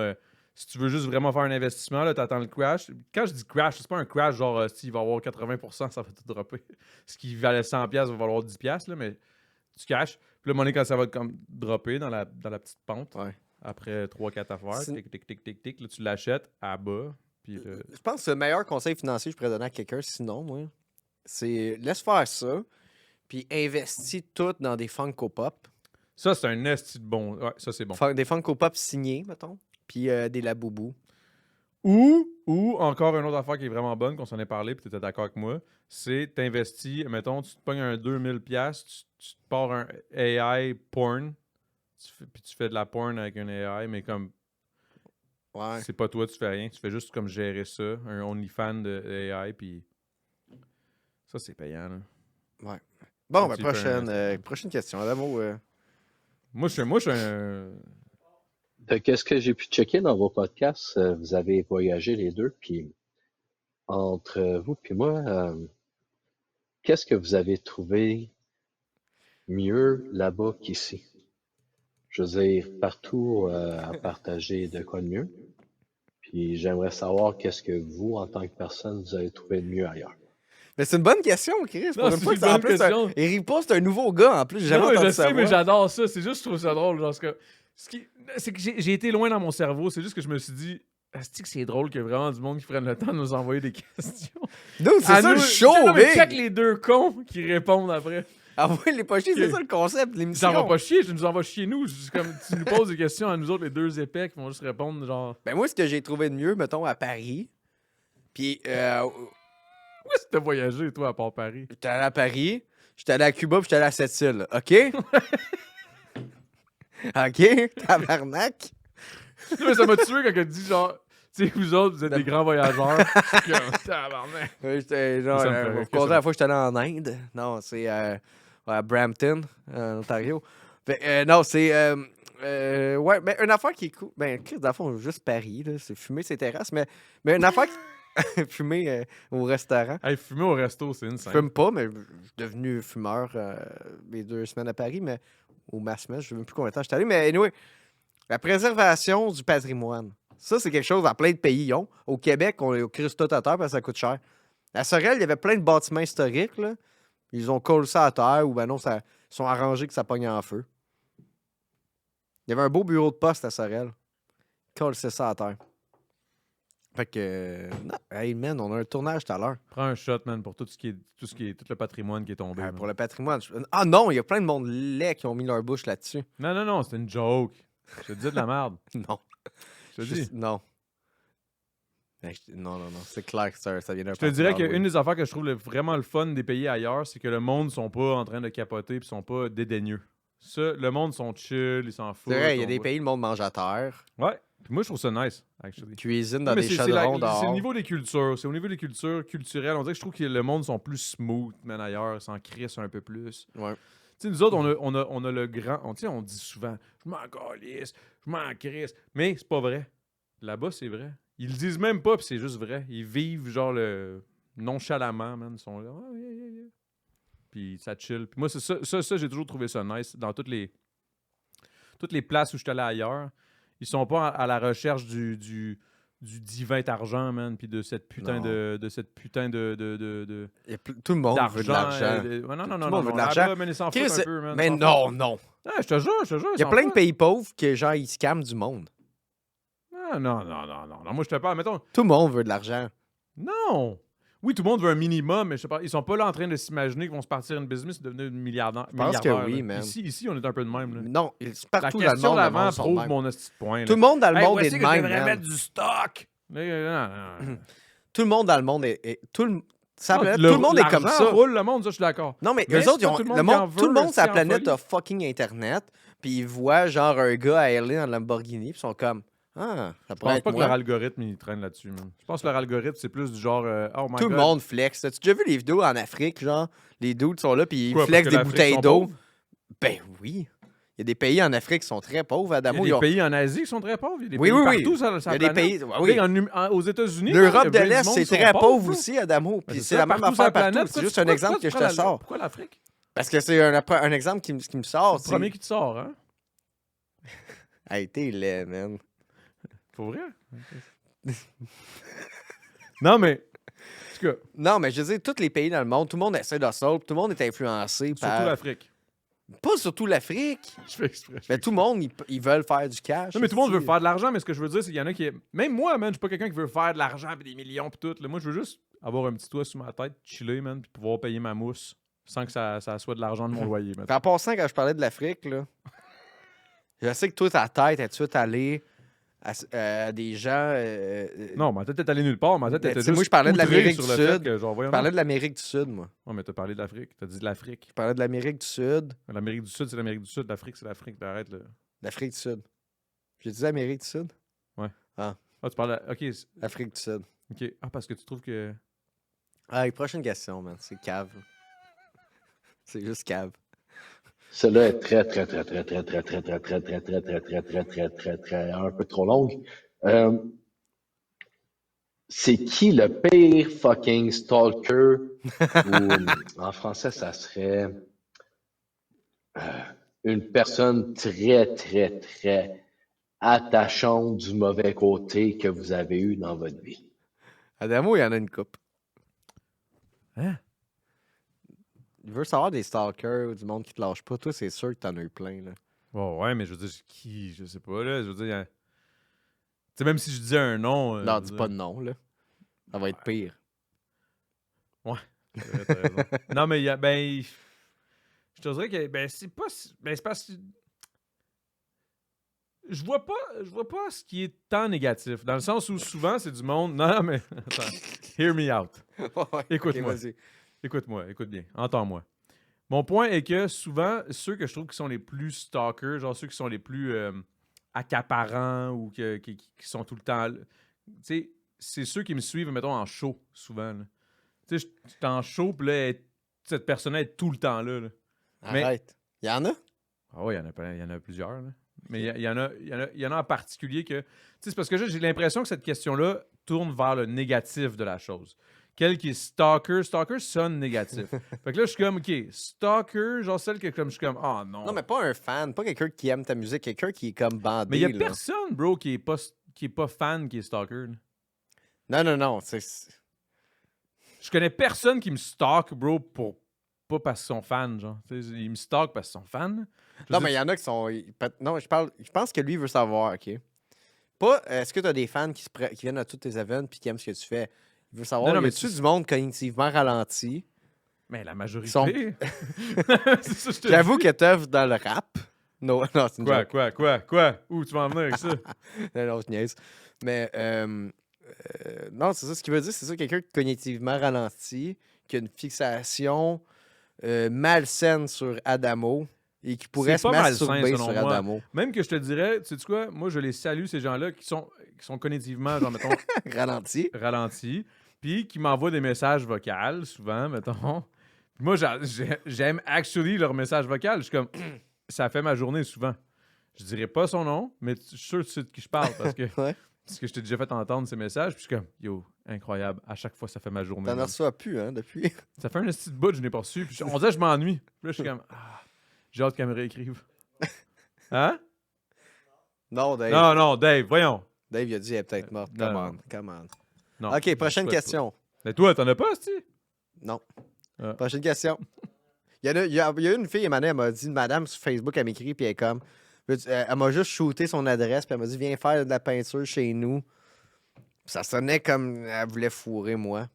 si tu veux juste vraiment faire un investissement, là, t'attends le crash. Quand je dis crash, c'est pas un crash genre, s'il va avoir 80%, ça va tout dropper. Ce qui valait 100$ va valoir 10$, là, mais tu caches. Puis là, monnaie, quand ça va comme dropper dans la petite pente, Ouais. après 3-4 affaires, tic, là, tu l'achètes à bas. Puis Je pense que le meilleur conseil financier que je pourrais donner à quelqu'un, sinon, moi, c'est laisse faire ça, puis investis tout dans des Funko Pop. ça, c'est un esti de bon. Ouais, ça, c'est bon. Des Funko Pop signés, mettons, puis des Laboubou. Ou encore une autre affaire qui est vraiment bonne, qu'on s'en est parlé, puis tu étais d'accord avec moi, c'est t'investis, mettons, tu te pognes un 2000$, tu te pars un AI porn, puis tu fais de la porn avec un AI, mais comme Ouais. c'est pas toi, tu fais rien, tu fais juste comme gérer ça, un OnlyFans de AI, puis ça, c'est payant, là. Ouais. Bon, ben, Tu fais prochaine question. Adamo, Moi, je suis un... Qu'est-ce que j'ai pu checker dans vos podcasts? Vous avez voyagé les deux, puis entre vous et moi, qu'est-ce que vous avez trouvé mieux là-bas qu'ici? Je veux dire, partout à partager de quoi de mieux. Puis j'aimerais savoir qu'est-ce que vous, en tant que personne, vous avez trouvé de mieux ailleurs. Mais c'est une bonne question, Chris. Non, Pour une c'est fois une que ça, en bonne plus, question. Eric Paul, c'est un nouveau gars, en plus. J'ai jamais Non, mais entendu je sais, sa mais voix. j'adore ça. C'est juste, je trouve ça drôle. Genre, c'est que j'ai été loin dans mon cerveau. C'est juste que je me suis dit, est-ce que c'est drôle qu'il y a vraiment du monde qui prenne le temps de nous envoyer des questions? Dude, c'est À ça le nous- show, Non, mais mec! check les deux cons qui répondent après. Ah ouais, les pochés, c'est Ok. ça le concept, Tu l'émission. nous envoies pas chier, tu nous envoies chier nous. Juste comme, tu nous poses des questions à nous autres, les deux épais, qui vont juste répondre genre. Ben moi, ce que j'ai trouvé de mieux, mettons, à Paris, puis Où est-ce que t'as voyagé, toi, à part Paris? j'étais allé à Paris, j'étais allé à Cuba, puis j'étais allé à Sept-Îles, OK? OK? Tabarnak? Non, mais ça m'a tué quand elle dit genre. Tu sais, vous autres, vous êtes des grands voyageurs. Je suis comme, tabarnak. J'étais genre, Ça me fait rire, vous que ça comptez la fois que j'étais allé en Inde. Non, c'est à Brampton, en Ontario. Non, c'est... ouais, mais une affaire qui est cool. Ben, Chris, dans le fond, juste Paris, là, c'est fumer ses terrasses, mais une affaire qui... fumer au restaurant. Hey, fumer au resto, c'est une Je scène. fume pas, mais je suis devenu fumeur les 2 semaines à Paris, mais au Massmas, je ne sais même plus combien de temps j'étais allé. Mais anyway, la préservation du patrimoine. Ça, c'est quelque chose dans plein de pays. Ils ont. Au Québec, on crisse tout à terre parce que ça coûte cher. À Sorel, il y avait plein de bâtiments historiques. Là. Ils ont collé ça à terre ou ben non, ils sont arrangés que ça pogne en feu. Il y avait un beau bureau de poste à Sorel. Ils collent ça à terre. Fait que. Non. Hey man, on a un tournage tout à l'heure. Prends un shot, man, pour tout le patrimoine qui est tombé. man. Pour le patrimoine. Ah non, il y a plein de monde laid qui ont mis leur bouche là-dessus. Non, c'était une joke. Je te dis de la merde. Non. Je te dis. Non. Non, c'est clair que ça vient d'un Je te dirais patrimoine, qu'une des affaires que je trouve vraiment le fun des pays ailleurs, c'est que le monde sont pas en train de capoter et sont pas dédaigneux. Ça, le monde sont chill, ils s'en foutent. C'est vrai, il y a on des va- pays, le monde mange à terre, Ouais. Puis moi, je trouve ça nice, actually. cuisine dans Mais des c'est chaudrons c'est dehors. au niveau des cultures. C'est au niveau des cultures culturelles. On dirait que je trouve que le monde sont plus smooth, man, ailleurs. Ils s'en crissent un peu plus. Ouais. Tu sais, nous autres, on a le grand... Tu sais, on dit souvent « Je m'en calisse, je m'en crisse ». Mais c'est pas vrai. Là-bas, c'est vrai. Ils le disent même pas, puis c'est juste vrai. Ils vivent, genre, le nonchalamment, man. Ils sont là « Oh, yeah. » Puis ça chill. Puis moi, c'est ça, j'ai toujours trouvé ça nice. Dans toutes les places où je suis allé ailleurs, ils sont pas à la recherche du divin argent, man, puis de cette putain Non. de cette putain de Tout le monde veut de l'argent. Ouais, non, Tout le non, monde veut de là-bas, l'argent. man, ils s'en Chris, foutent un peu, man. Mais ils s'en non, foutent. non. Ah, je te jure. Il y a plein de pays pauvres que, genre, ils scamment du monde. Ah, non. Moi, je te parle, mettons. Tout le monde veut de l'argent. Non! Oui, tout le monde veut un minimum, mais je sais pas, ils sont pas là en train de s'imaginer qu'ils vont se partir une business et devenir milliardaire. pense que oui, là. man. Ici, on est un peu de même. Là. Non, La partout dans le question monde, le d'avant monde sont de prouve même. mon esti de point. Tout le monde dans le Hey, monde est voici de que je même, devrais man. mettre du stock! Non. Tout Tout le monde dans le monde tout le Non, monde est comme l'argent ça. roule le monde, ça, je suis d'accord. Non, mais Mais eux c'est autres, pas tout le monde qui en tout le veut, monde sur la en planète folie. a fucking Internet, puis ils voient genre un gars aller en Lamborghini, puis ils sont comme, ah, ça Je pourrait pense être pas que leur moi. algorithme, il traîne là-dessus, man. Je pense que leur algorithme, c'est plus du genre, oh my Tout God. le monde flex. As-tu déjà vu les vidéos en Afrique, genre, les dudes sont là, puis ils Quoi, flexent parce que des l'Afrique bouteilles sont d'eau? pauvres? Ben oui. Il y a des pays en Afrique qui sont très pauvres, Il y Adamo. a ils des ont- pays en Asie qui sont très pauvres. Il y a des Oui, pays oui, oui. partout sur Il y la a des planète. pays. Oui. Aux États-Unis, là, il y L'Europe a de bien du l'Est, monde c'est qui sont très pauvre pauvres, aussi, Adamo. là. Puis C'est c'est ça, la même partout sur affaire partout. planète. C'est juste Pourquoi- un exemple que je pourquoi te sors. Pourquoi l'Afrique? Parce que c'est un exemple qui me sort. C'est le premier qui te sort, hein? Hey, t'es laid, man. Pour vrai? Non, mais... En tout cas, Non, mais je veux dire, tous les pays dans le monde, tout le monde essaie de ça, tout le monde est influencé surtout par... l'Afrique. Pas surtout l'Afrique. Je fais exprès. Mais tout le monde, ils veulent faire du cash. Non, mais tout le monde veut aussi. faire de l'argent, mais ce que je veux dire, c'est qu'il y en a qui... Même moi, man, je suis pas quelqu'un qui veut faire de l'argent et des millions pis tout. Là. Moi, je veux juste avoir un petit toit sous ma tête, chiller, man, puis pouvoir payer ma mousse sans que ça soit de l'argent de mon loyer, man. Puis en passant, quand je parlais de l'Afrique, là, je sais que toi, ta tête est tout de suite allée à des gens... Non, ma tête est allée nulle part. Ma tête Mais était tu sais, juste moi, je parlais de outrée l'Amérique sur du le fait Sud. que, genre, voyons Je parlais donc. de l'Amérique du Sud, moi. Ouais, mais t'as parlé de l'Afrique. T'as dit de l'Afrique. Je parlais de l'Amérique du Sud. L'Amérique du Sud, c'est l'Amérique du Sud. L'Afrique, c'est l'Afrique. Arrête, là. L'Afrique du Sud. J'ai dit l'Amérique du Sud? Ah, tu parles... OK. L'Afrique du Sud. OK. Ah, parce que tu trouves que... Allez, prochaine question, man. C'est cave. C'est juste cave. Celle-là est très un peu trop longue. C'est qui le pire fucking stalker? Ou en français, ça serait une personne très attachante du mauvais côté que vous avez eu dans votre vie. Adamo, il y en a une coupe. Hein? Il veut savoir des stalkers ou du monde qui te lâche pas. Toi, c'est sûr que t'en as eu plein, là. Bon, ouais, mais je veux dire, qui? Je sais pas, là. Je veux dire... Tu sais, même si je disais un nom... Non, je dis veux pas dire- de nom, là. Ça va être pire. C'est vrai, t'as raison. Non, mais il y a... Ben... Je te dirais que... Ben, c'est pas... Ben, c'est parce que... Je vois pas ce qui est tant négatif. Dans le sens où souvent, c'est du monde... Non, mais... Attends. Hear me out. Ouais, Écoute-moi. ok, vas-y. Écoute-moi, écoute bien. Entends-moi. Mon point est que souvent, ceux que je trouve qui sont les plus stalkers, genre ceux qui sont les plus accaparants ou qui sont tout le temps... Tu sais, c'est ceux qui me suivent, mettons, en show, souvent. là. Tu sais, je suis en show, puis là, cette personne-là est tout le temps là. Mais- Arrête. Il y en a? Ah ouais, il y en a plusieurs. Là. Mais il y en a en particulier que... Tu sais, c'est parce que j'ai l'impression que cette question-là tourne vers le négatif de la chose. Quel qui est stalker? Stalker sonne négatif. Fait que là, je suis comme, OK, stalker, genre celle que comme, je suis comme, ah non. Non, mais pas un fan, pas quelqu'un qui aime ta musique, quelqu'un qui est comme bandé. Mais il y a là. personne, bro, qui est pas fan qui est stalker. là. Non. Je connais personne qui me stalk, bro, pas parce qu'ils sont fans, genre. Tu sais, ils me stalk parce qu'ils sont fans. Je Non, veux mais il y dire, en a qui sont. Non, je pense que lui veut savoir, OK? Pas, est-ce que tu as des fans qui viennent à tous tes events puis qui aiment ce que tu fais? Il veut savoir, Non, y mais a-tu du monde cognitivement ralenti? Mais la majorité. sont- C'est ça, je te J'avoue dis. que t'œuvres dans le rap. Non, c'est une joke. Quoi? Où tu vas en venir avec ça? Non, je niaise. Mais, non, c'est ça ce qu'il veut dire. C'est ça, quelqu'un de cognitivement ralenti, qui a une fixation malsaine sur Adamo et qui pourrait se pas malsain, masturber selon sur moi. Adamo. Même que je te dirais, tu sais quoi? Moi, je les salue, ces gens-là qui sont cognitivement, genre, mettons, Ralenti. ralentis, puis qui m'envoient des messages vocaux, souvent, mettons. Puis moi, j'aime actually leur message vocal. Je suis comme, ça fait ma journée souvent. Je dirais pas son nom, mais je suis sûr que tu sais de qui je parle parce que, Ouais. parce que je t'ai déjà fait entendre ces messages. Puis je suis comme, yo, incroyable. À chaque fois, ça fait ma journée. T'en man. reçois plus, hein, depuis. Ça fait un petit bout, je n'ai pas reçu. Puis on dirait que je m'ennuie. Puis là, je suis comme, j'ai hâte qu'elle me réécrive. Hein? Non, Dave. Non, Dave, voyons. Dave, il a dit, elle est peut-être morte. Non, Come on. Non, OK, prochaine je souhaite question. pas. Mais toi, t'en as pas, tu Non. Ah. Prochaine question. Il y a une fille, elle m'a dit, une madame sur Facebook, elle m'écrit, puis elle est comme, elle m'a juste shooté son adresse, puis elle m'a dit, viens faire de la peinture chez nous. Ça sonnait comme elle voulait fourrer moi.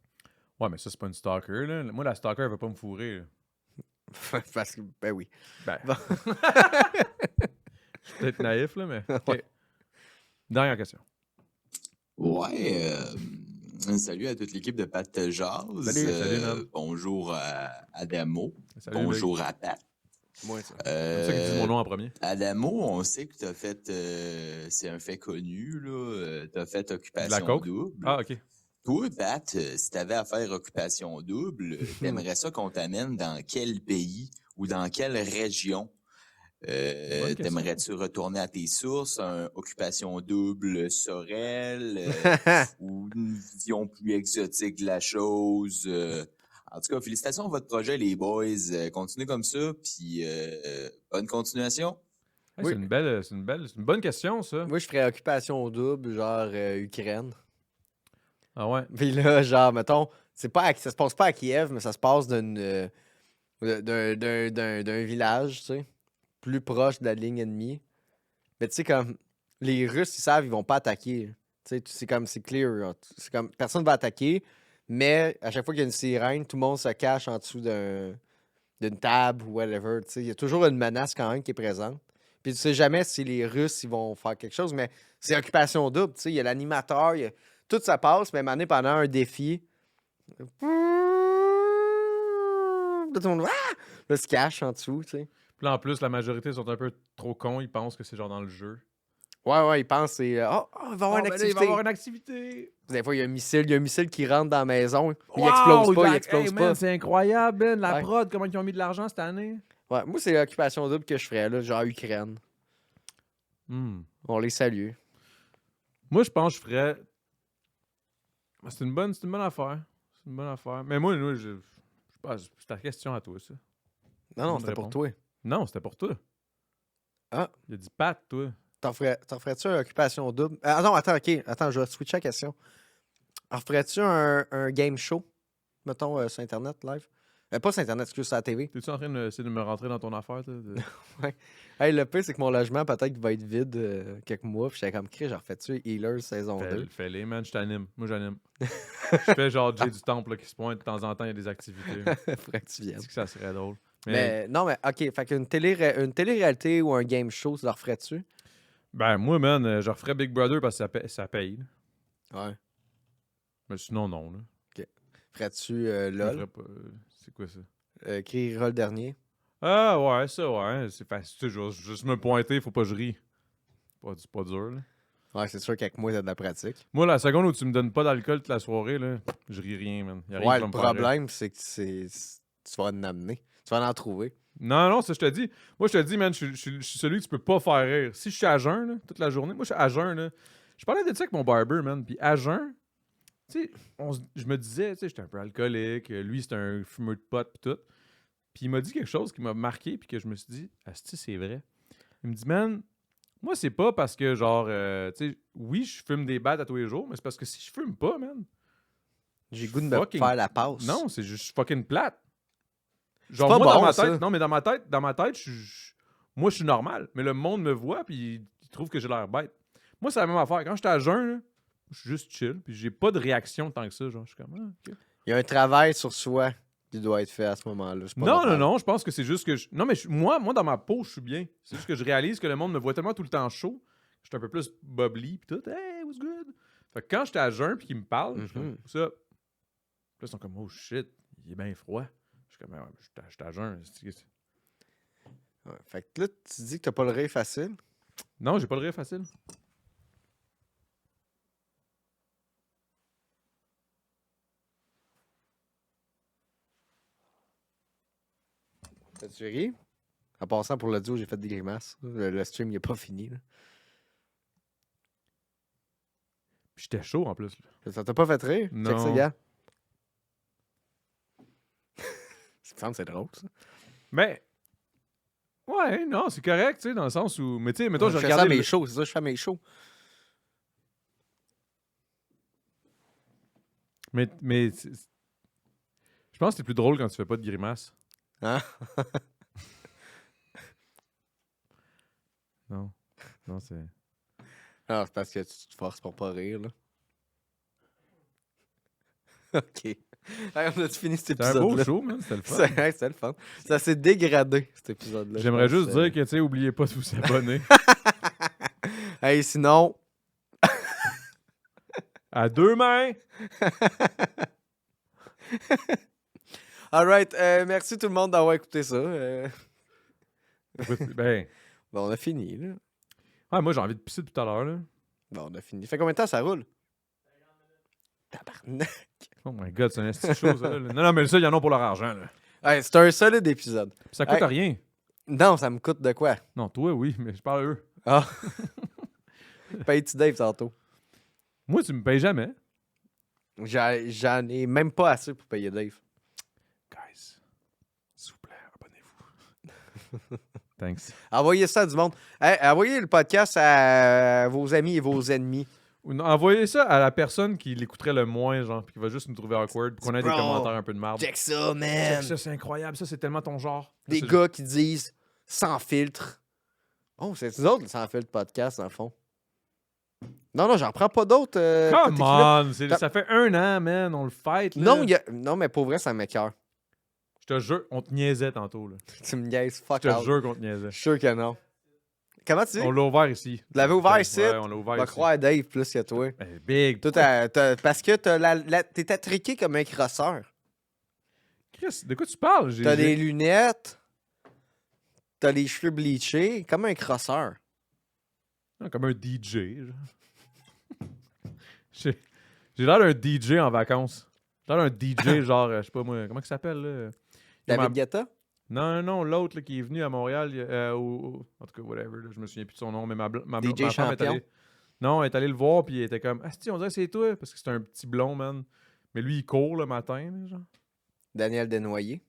Ouais, mais ça, c'est pas une stalker, là. Moi, la stalker, elle veut pas me fourrer. là. Parce que, ben oui. Ben. Bon. Je suis peut-être naïf, là, mais. OK. Dernière question. Ouais, Salut à toute l'équipe de Pat Jazz. Salut, man. Bonjour à Adamo. Salut, Big. Bonjour à Pat. Moi, ça. C'est ça qu'ils disent mon nom en premier. Adamo, on sait que tu as fait, c'est un fait connu, là, tu as fait De la Occupation coke? Double. Ah, OK. Toi, Pat, si tu avais à faire Occupation Double, t'aimerais ça qu'on t'amène dans quel pays ou dans quelle région? Bonne question. T'aimerais-tu retourner à tes sources, un Occupation Double Sorel, ou une vision plus exotique de la chose? En tout cas, félicitations à votre projet, les boys. Continuez comme ça, puis bonne continuation. Hey, Oui. c'est une bonne question, ça. Moi, je ferais occupation double, genre Ukraine. Ah ouais. Puis là, genre, mettons, ça se passe pas à Kiev, mais ça se passe d'un village, tu sais, plus proche de la ligne ennemie. Mais tu sais, comme, les Russes, ils savent, ils vont pas attaquer. Tu sais, c'est clear. Là. C'est comme, personne va attaquer, mais à chaque fois qu'il y a une sirène, tout le monde se cache en dessous d'une table ou whatever. Tu sais, il y a toujours une menace quand même qui est présente. Puis tu sais jamais si les Russes, ils vont faire quelque chose, mais c'est occupation double, tu sais, il y a l'animateur, tout ça passe, mais à un moment donné, pendant un défi, là, tout le monde là, se cache en dessous, tu sais. Puis là, en plus, la majorité sont un peu trop cons. Ils pensent que c'est genre dans le jeu. Ouais, ils pensent c'est il va y avoir une ben là, activité. il va y avoir une activité. Des fois, il y a un missile qui rentre dans la maison, mais il Wow, explose pas, il Jack! explose Hey, pas. man, c'est incroyable, Ben. La Ouais. prod, comment ils ont mis de l'argent cette année? Ouais, moi, c'est l'occupation double que je ferais, là, genre Ukraine. On les salue. Moi, je pense que je ferais. C'est une bonne affaire. C'est une bonne affaire. Mais moi, c'est ta question à toi, ça. Non, Bonne c'était pour réponse. toi. Non, c'était pour toi. Ah. Il a dit Pat, toi. T'en ferais-tu une occupation double? Ah non, attends, ok. Attends, je vais switcher la question. En ferais-tu un game show, mettons, sur Internet, live? Pas sur Internet, excuse, sur la TV. T'es-tu en train d'essayer de me rentrer dans ton affaire, toi? Hey, le pire, c'est que mon logement, peut-être qu'il va être vide quelques mois. Puis j'étais comme, crée, genre, fais-tu Healers saison 2? Fais-les, man, je t'anime. Moi, j'anime. Je fais genre Jay du Temple là, qui se pointe de temps en temps, il y a des activités. Faudrait que tu viennes. Est-ce que ça serait drôle? Mais non, mais ok, fait qu'une télé-réalité ou un game show, tu leur ferais-tu? Ben, moi, man, je referais Big Brother parce que ça paye. Là. Ouais. Mais sinon, non. Là. Ferais-tu Je LOL? ferais pas- c'est quoi ça? Qui rira le dernier? Ah, ouais, ça, ouais. C'est facile. Tu sais, je vais juste me pointer, faut pas que je rie. C'est pas dur, là. Ouais, c'est sûr qu'avec moi, t'as de la pratique. Moi, la seconde où tu me donnes pas d'alcool toute la soirée, là, je ris rien, man. Y a rien Ouais, qui va le me faire rire. problème, c'est que tu vas en amener. Tu vas en trouver. Non, ça, je te dis. Moi, je te dis, man, je suis celui que tu peux pas faire rire. Si je suis à jeun, là, toute la journée, moi, je suis à jeun, là. Je parlais de ça avec mon barber, man. Puis à jeun, tu sais, je me disais, tu sais, j'étais un peu alcoolique. Lui, c'était un fumeur de pot, puis tout. Puis il m'a dit quelque chose qui m'a marqué, puis que je me suis dit, asti, c'est vrai. Il me dit, man, moi, c'est pas parce que, genre, tu sais, oui, je fume des battes à tous les jours, mais c'est parce que si je fume pas, man. J'ai le goût de me Fucking- faire la passe. Non, c'est juste fucking plate. Genre, pas moi, dans bon, ma ça. tête, non, mais dans ma tête, moi, je suis normal. Mais le monde me voit, puis il trouve que j'ai l'air bête. Moi, c'est la même affaire. Quand j'étais à jeun, là, je suis juste chill, puis j'ai pas de réaction tant que ça. Genre, je suis comme, ah, ok. Il y a un travail sur soi qui doit être fait à ce moment-là. C'est pas Non, normal. non, je pense que c'est juste que. Non, mais moi, dans ma peau, je suis bien. C'est juste que je réalise que le monde me voit tellement tout le temps chaud. Je suis un peu plus bubbly, puis tout. Hey, what's good? Fait que quand j'étais à jeun, puis qu'ils me parlent, je suis comme, ça. Puis là, ils sont comme, oh shit, il est bien froid. Je suis comme, ouais, j'étais à jeun. Ouais, fait que là, tu dis que t'as pas le rire facile. Non, j'ai pas le rire facile. T'as-tu ri? En passant pour l'audio, j'ai fait des grimaces. Le stream, il est pas fini. Là. Puis j'étais chaud en plus. Là. Ça t'a pas fait rire? Non. Check ça, gars. Ça me semble que c'est drôle, ça. Mais. Ouais, non, c'est correct, tu sais, dans le sens où. Mais tu sais, mettons, Je je fais ça à regardais. mes shows, c'est ça, je fais à mes shows. Mais je pense que c'est plus drôle quand tu fais pas de grimaces. Hein? Non. Non, c'est. Ah, c'est parce que tu te forces pour pas rire, là. OK. Hey, on a fini cet C'était un beau épisode-là. show, man. C'était le fun. C'était le fun. Ça s'est dégradé, cet épisode-là. J'aimerais je pense. juste dire que, tu sais, oubliez pas de vous abonner. Hey, sinon, À deux mains! Alright, merci tout le monde d'avoir écouté ça. Ben, Bon, on a fini, là. ouais, moi, j'ai envie de pisser depuis tout à l'heure, là. Bon, on a fini. Fait combien de temps ça roule? Tabarnak. Oh my god, c'est un esti chaud, ça. Là. Non, mais ça, ils en ont pour leur argent, là. Ouais, c'est un solide épisode. Puis ça coûte Hey. rien. Non, ça me coûte de quoi? Non, toi, oui, mais je parle à eux. Ah! Paye-tu Dave tantôt? Moi, tu me payes jamais. J'en ai même pas assez pour payer Dave. Guys, s'il vous plaît, abonnez-vous. Thanks. Envoyez ça à du monde. Hey, envoyez le podcast à vos amis et vos ennemis. Ou non, envoyez ça à la personne qui l'écouterait le moins, genre, puis qui va juste nous trouver awkward, puis qu'on ait des Bro, commentaires un peu de merde. Check ça, Check man! ça, c'est incroyable. Ça, c'est tellement ton genre. Des Ça, c'est- gars qui disent sans filtre. Oh, c'est nous autres, sans filtre podcast, dans le fond. Non, j'en prends pas d'autres. Come pas on! Ça fait 1 an, man. On le fight, là. Non, non, mais pour vrai, ça m'écoeure. Je te jure, on te niaisait tantôt, là. Tu me niaises, fuck Je te out. jure qu'on te niaisait. Je suis sûr que non. Comment tu dis? On l'a ouvert ici. Tu l'avais ouvert ici? Ouais, on l'a ouvert Va ici. croire Dave plus que toi. Ben, big. Toi, parce que t'es attriqué comme un crosseur. Chris, de quoi tu parles? T'as des lunettes. T'as les cheveux bleachés. Comme un crosseur. Ah, comme un DJ. genre. J'ai l'air d'un DJ en vacances. J'ai l'air d'un DJ, genre, je sais pas moi, comment il s'appelle, là? David Guetta? Non, l'autre là, qui est venu à Montréal, en tout cas, whatever, là, je me souviens plus de son nom, mais ma DJ femme est Champion? allée... Non, elle est allée le voir, puis elle était comme, « Asti, on dirait que c'est toi! » Parce que c'est un petit blond, man. Mais lui, il court le matin, là, genre. Daniel Desnoyers.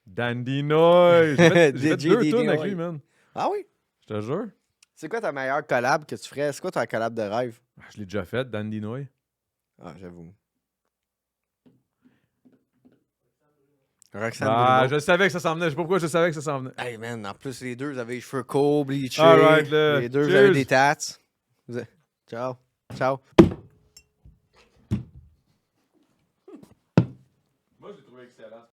Dandy Noy! J'ai fait DJ 2 Dandy tunes avec Noy. lui, man. Ah oui? Je te jure. C'est quoi ta meilleure collab que tu ferais? C'est quoi ta collab de rêve? Ah, je l'ai déjà fait, Dandy Noy. Ah, j'avoue. Roxane Ah, Bruno. je savais que ça s'en venait. Je sais pas pourquoi je savais que ça s'en venait. Hey man, en plus les deux, vous avez les cheveux courts, bleachés. Alright, là. Les deux, vous Cheers. avez des tats. Ciao. Ciao. Moi, je l'ai trouvé excellent.